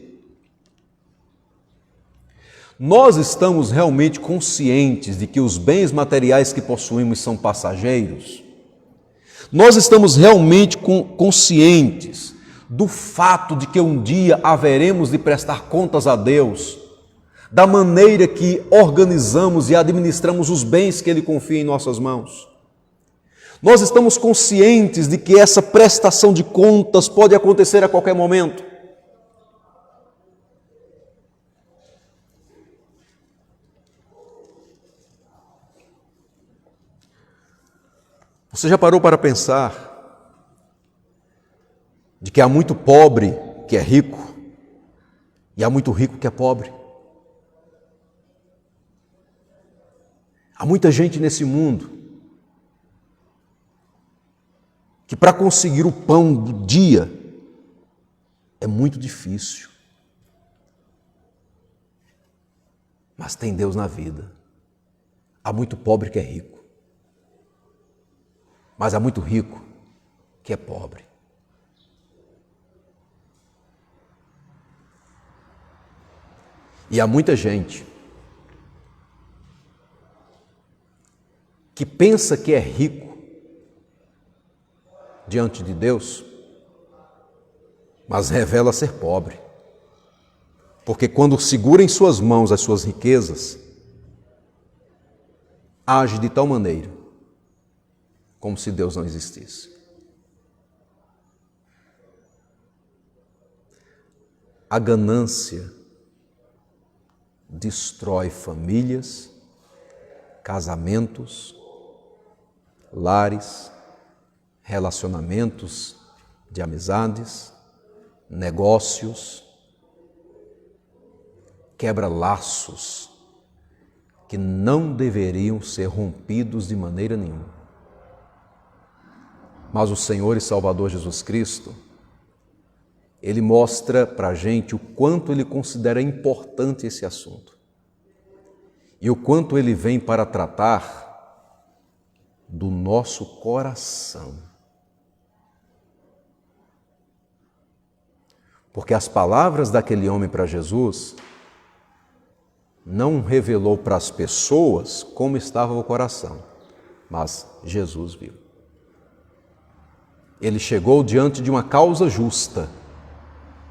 Nós estamos realmente conscientes de que os bens materiais que possuímos são passageiros? Nós estamos realmente conscientes do fato de que um dia haveremos de prestar contas a Deus, da maneira que organizamos e administramos os bens que Ele confia em nossas mãos? Nós estamos conscientes de que essa prestação de contas pode acontecer a qualquer momento? Você já parou para pensar de que há muito pobre que é rico e há muito rico que é pobre? Há muita gente nesse mundo que para conseguir o pão do dia é muito difícil. Mas tem Deus na vida. Há muito pobre que é rico. Mas há muito rico que é pobre. E há muita gente que pensa que é rico diante de Deus, mas revela ser pobre. Porque quando segura em suas mãos as suas riquezas, age de tal maneira como se Deus não existisse. A ganância destrói famílias, casamentos, lares, relacionamentos de amizades, negócios, quebra laços que não deveriam ser rompidos de maneira nenhuma. Mas o Senhor e Salvador Jesus Cristo, Ele mostra para a gente o quanto Ele considera importante esse assunto e o quanto Ele vem para tratar do nosso coração. Porque as palavras daquele homem para Jesus não revelou para as pessoas como estava o coração, mas Jesus viu. Ele chegou diante de uma causa justa: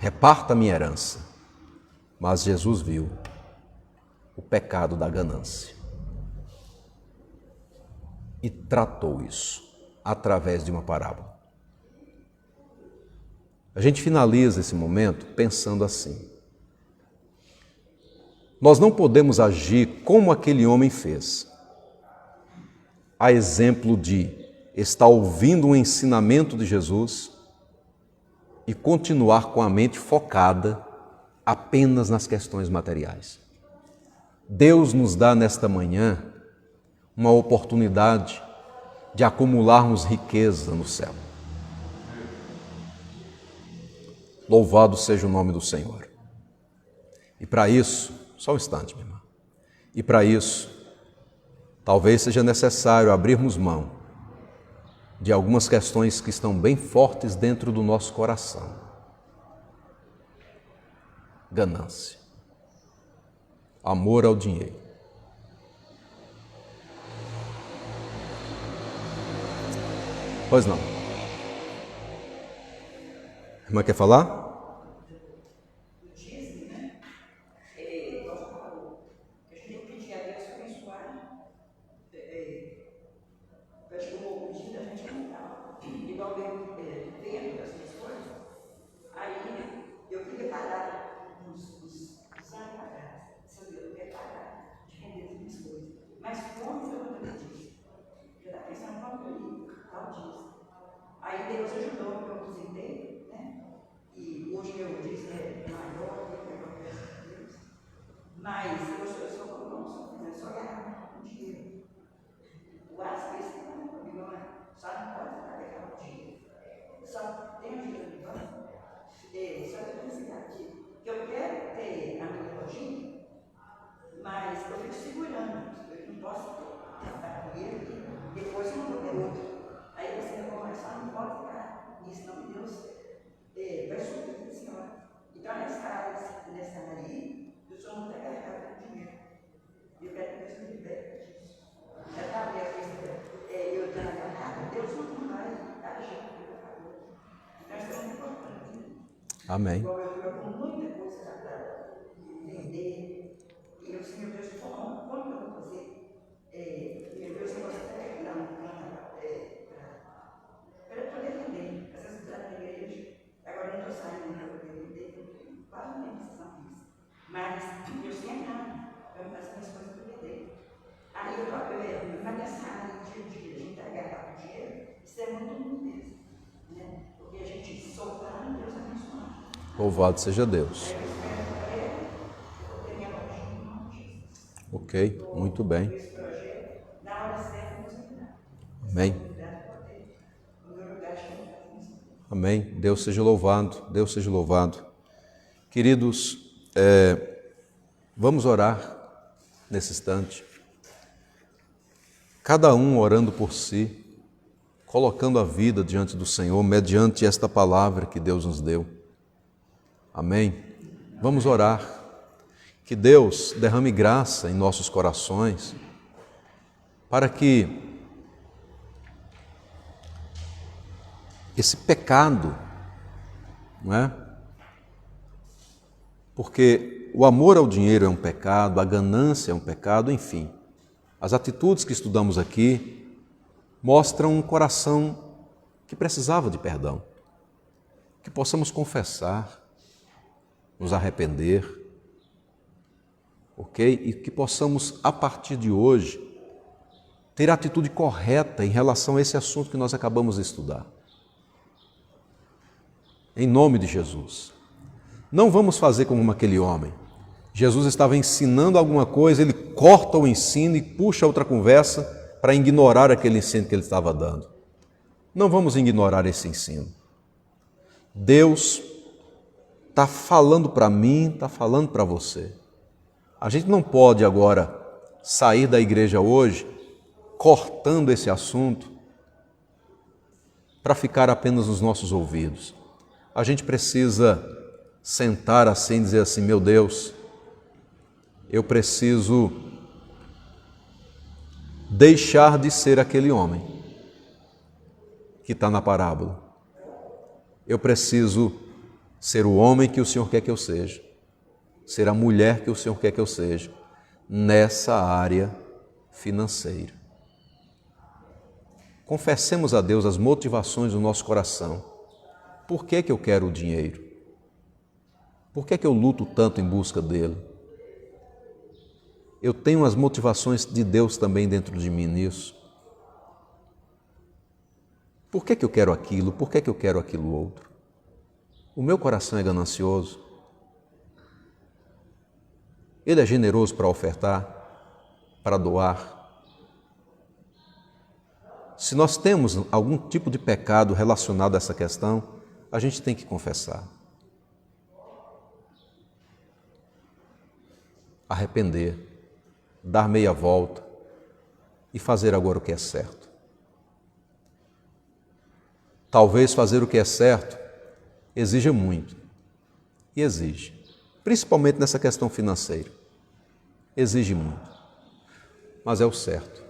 reparta a minha herança. Mas Jesus viu o pecado da ganância e tratou isso através de uma parábola. A gente finaliza esse momento pensando assim: nós não podemos agir como aquele homem fez. A exemplo de estar ouvindo um ensinamento de Jesus e continuar com a mente focada apenas nas questões materiais. Deus nos dá nesta manhã uma oportunidade de acumularmos riqueza no céu. Louvado seja o nome do Senhor. E para isso, só um instante, minha irmã. E para isso, talvez seja necessário abrirmos mão de algumas questões que estão bem fortes dentro do nosso coração. Ganância, amor ao dinheiro. Pois não. A irmã quer falar? Aí Deus ajudou, eu aposentei, né? E hoje meu dízimo é maior do que eu peço a Deus. Mas eu só ganhava um dinheiro. O ASPES não é comigo, só não pode pegar o dinheiro. Só tem o dinheiro de banco. Só que eu pensei aqui, que eu quero ter a minha lojinha, mas eu fico segurando. Eu não posso gastar dinheiro e depois eu não vou ter outro. Aí você vai começar, não pode ficar nisso, não, Deus vai subir, Senhor. Então, nessa área aí, o Senhor não está carregado com dinheiro. Eu quero que Deus me liberte disso. Já está aberto eu estou agarrado, Deus não vai agir por meu favor. Então, isso é muito importante. Amém. Igual eu estou com muita coisa para vender, e eu sei, meu Deus, como que eu vou fazer? Meu Deus, eu gosto até de dar um plano para poder vender. Às vezes eu estou na igreja, agora eu não estou saindo para poder vender, quase não tem decisão disso. Mas eu sei nada, eu não faço minhas coisas para vender. Aí mas nessa área de a gente agarrar o dinheiro, isso é muito ruim mesmo. Né? Porque a gente soltar, Deus abençoa. Louvado seja Deus. Aí eu espero eu ter minha lojinha em nome de Jesus. Ok, muito bem. Esse projeto, na hora certa, Deus vai dar. Amém. Amém. Deus seja louvado, Deus seja louvado. Queridos, vamos orar nesse instante. Cada um orando por si, colocando a vida diante do Senhor, mediante esta palavra que Deus nos deu. Amém. Vamos orar. Que Deus derrame graça em nossos corações, para que esse pecado, não é? Porque o amor ao dinheiro é um pecado, a ganância é um pecado, enfim. As atitudes que estudamos aqui mostram um coração que precisava de perdão. Que possamos confessar, nos arrepender, ok? E que possamos, a partir de hoje, ter a atitude correta em relação a esse assunto que nós acabamos de estudar. Em nome de Jesus. Não vamos fazer como aquele homem. Jesus estava ensinando alguma coisa, ele corta o ensino e puxa outra conversa para ignorar aquele ensino que ele estava dando. Não vamos ignorar esse ensino. Deus está falando para mim, está falando para você. A gente não pode agora sair da igreja hoje cortando esse assunto para ficar apenas nos nossos ouvidos. A gente precisa sentar assim e dizer assim: meu Deus, eu preciso deixar de ser aquele homem que está na parábola. Eu preciso ser o homem que o Senhor quer que eu seja, ser a mulher que o Senhor quer que eu seja, nessa área financeira. Confessemos a Deus as motivações do nosso coração Por que eu quero o dinheiro? Por que eu luto tanto em busca dele? Eu tenho as motivações de Deus também dentro de mim nisso. Por que eu quero aquilo? Por que eu quero aquilo outro? O meu coração é ganancioso. Ele é generoso para ofertar, para doar. Se nós temos algum tipo de pecado relacionado a essa questão, a gente tem que confessar. Arrepender, dar meia volta e fazer agora o que é certo. Talvez fazer o que é certo exija muito, e exige, principalmente nessa questão financeira. Exige muito, mas é o certo.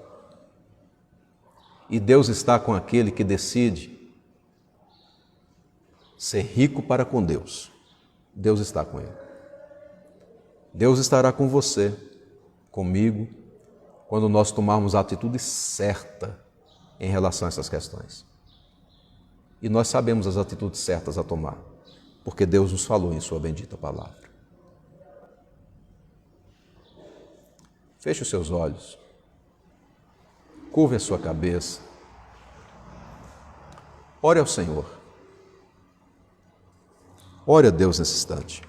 E Deus está com aquele que decide ser rico para com Deus. Deus está com ele. Deus estará com você, comigo, quando nós tomarmos a atitude certa em relação a essas questões. E nós sabemos as atitudes certas a tomar, porque Deus nos falou em sua bendita palavra. Feche os seus olhos, curve a sua cabeça, ore ao Senhor, ore a Deus nesse instante.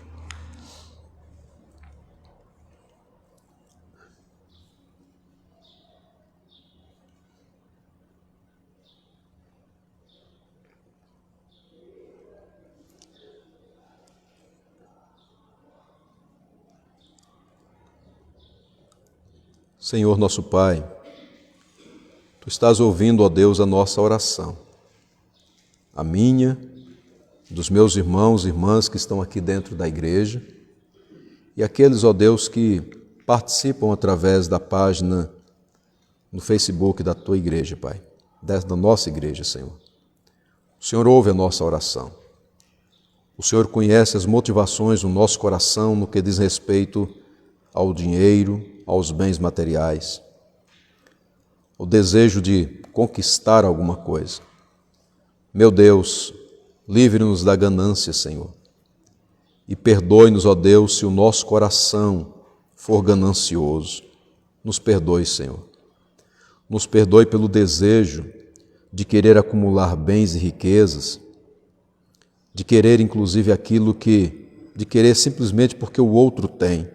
Senhor nosso Pai, Tu estás ouvindo, ó Deus, a nossa oração, a minha, dos meus irmãos e irmãs que estão aqui dentro da igreja e aqueles, ó Deus, que participam através da página no Facebook da Tua igreja, Pai, da nossa igreja, Senhor. O Senhor ouve a nossa oração. O Senhor conhece as motivações do nosso coração no que diz respeito ao dinheiro, aos bens materiais, o desejo de conquistar alguma coisa. Meu Deus, livre-nos da ganância, Senhor, e perdoe-nos, ó Deus, se o nosso coração for ganancioso. Nos perdoe, Senhor. Nos perdoe pelo desejo de querer acumular bens e riquezas, de querer inclusive de querer simplesmente porque o outro tem,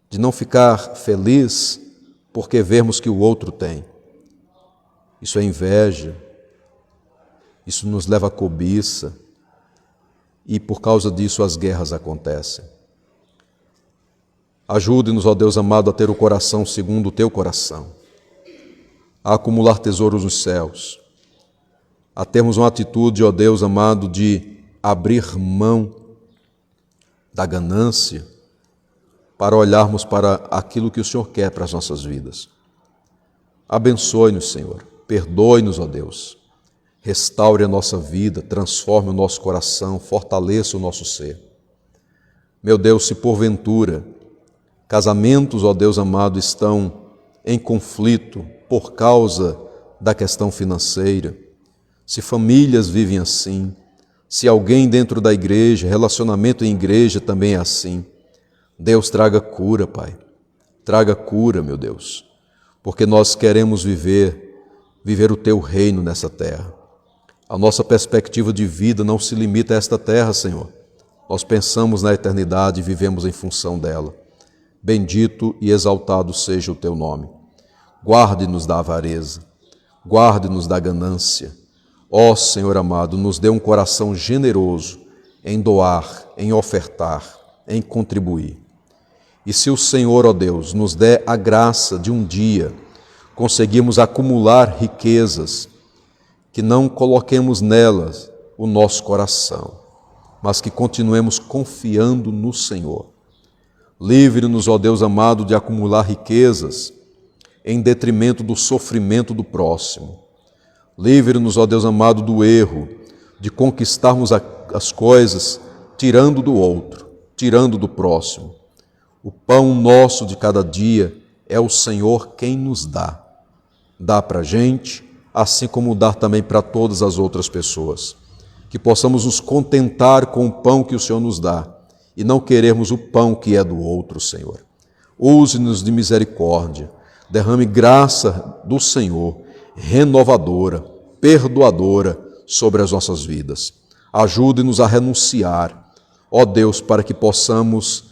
de não ficar feliz porque vermos que o outro tem. Isso é inveja, isso nos leva à cobiça e por causa disso as guerras acontecem. Ajude-nos, ó Deus amado, a ter o coração segundo o Teu coração, a acumular tesouros nos céus, a termos uma atitude, ó Deus amado, de abrir mão da ganância para olharmos para aquilo que o Senhor quer para as nossas vidas. Abençoe-nos, Senhor. Perdoe-nos, ó Deus. Restaure a nossa vida, transforme o nosso coração, fortaleça o nosso ser. Meu Deus, se porventura casamentos, ó Deus amado, estão em conflito por causa da questão financeira, se famílias vivem assim, se alguém dentro da igreja, relacionamento em igreja também é assim, Deus, traga cura, Pai. Traga cura, meu Deus, porque nós queremos viver o Teu reino nessa terra. A nossa perspectiva de vida não se limita a esta terra, Senhor. Nós pensamos na eternidade e vivemos em função dela. Bendito e exaltado seja o Teu nome. Guarde-nos da avareza, guarde-nos da ganância. Ó Senhor amado, nos dê um coração generoso em doar, em ofertar, em contribuir. E se o Senhor, ó Deus, nos der a graça de um dia conseguirmos acumular riquezas, que não coloquemos nelas o nosso coração, mas que continuemos confiando no Senhor. Livre-nos, ó Deus amado, de acumular riquezas em detrimento do sofrimento do próximo. Livre-nos, ó Deus amado, do erro de conquistarmos as coisas tirando do outro, tirando do próximo. O pão nosso de cada dia é o Senhor quem nos dá. Dá para a gente, assim como dá também para todas as outras pessoas. que possamos nos contentar com o pão que o Senhor nos dá e não querermos o pão que é do outro, Senhor. Use-nos de misericórdia, derrame graça do Senhor, renovadora, perdoadora sobre as nossas vidas. Ajude-nos a renunciar, ó Deus, para que possamos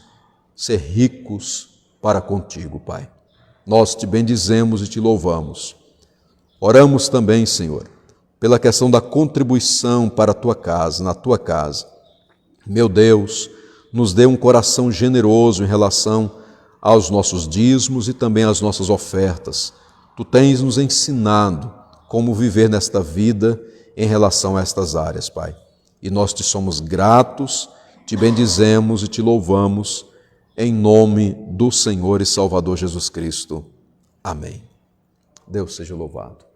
ser ricos para contigo, Pai. Nós te bendizemos e te louvamos. Oramos também, Senhor, pela questão da contribuição para a tua casa, na tua casa. Meu Deus, nos dê um coração generoso em relação aos nossos dízimos e também às nossas ofertas. Tu tens nos ensinado como viver nesta vida em relação a estas áreas, Pai. E nós te somos gratos, te bendizemos e te louvamos, em nome do Senhor e Salvador Jesus Cristo. Amém. Deus seja louvado.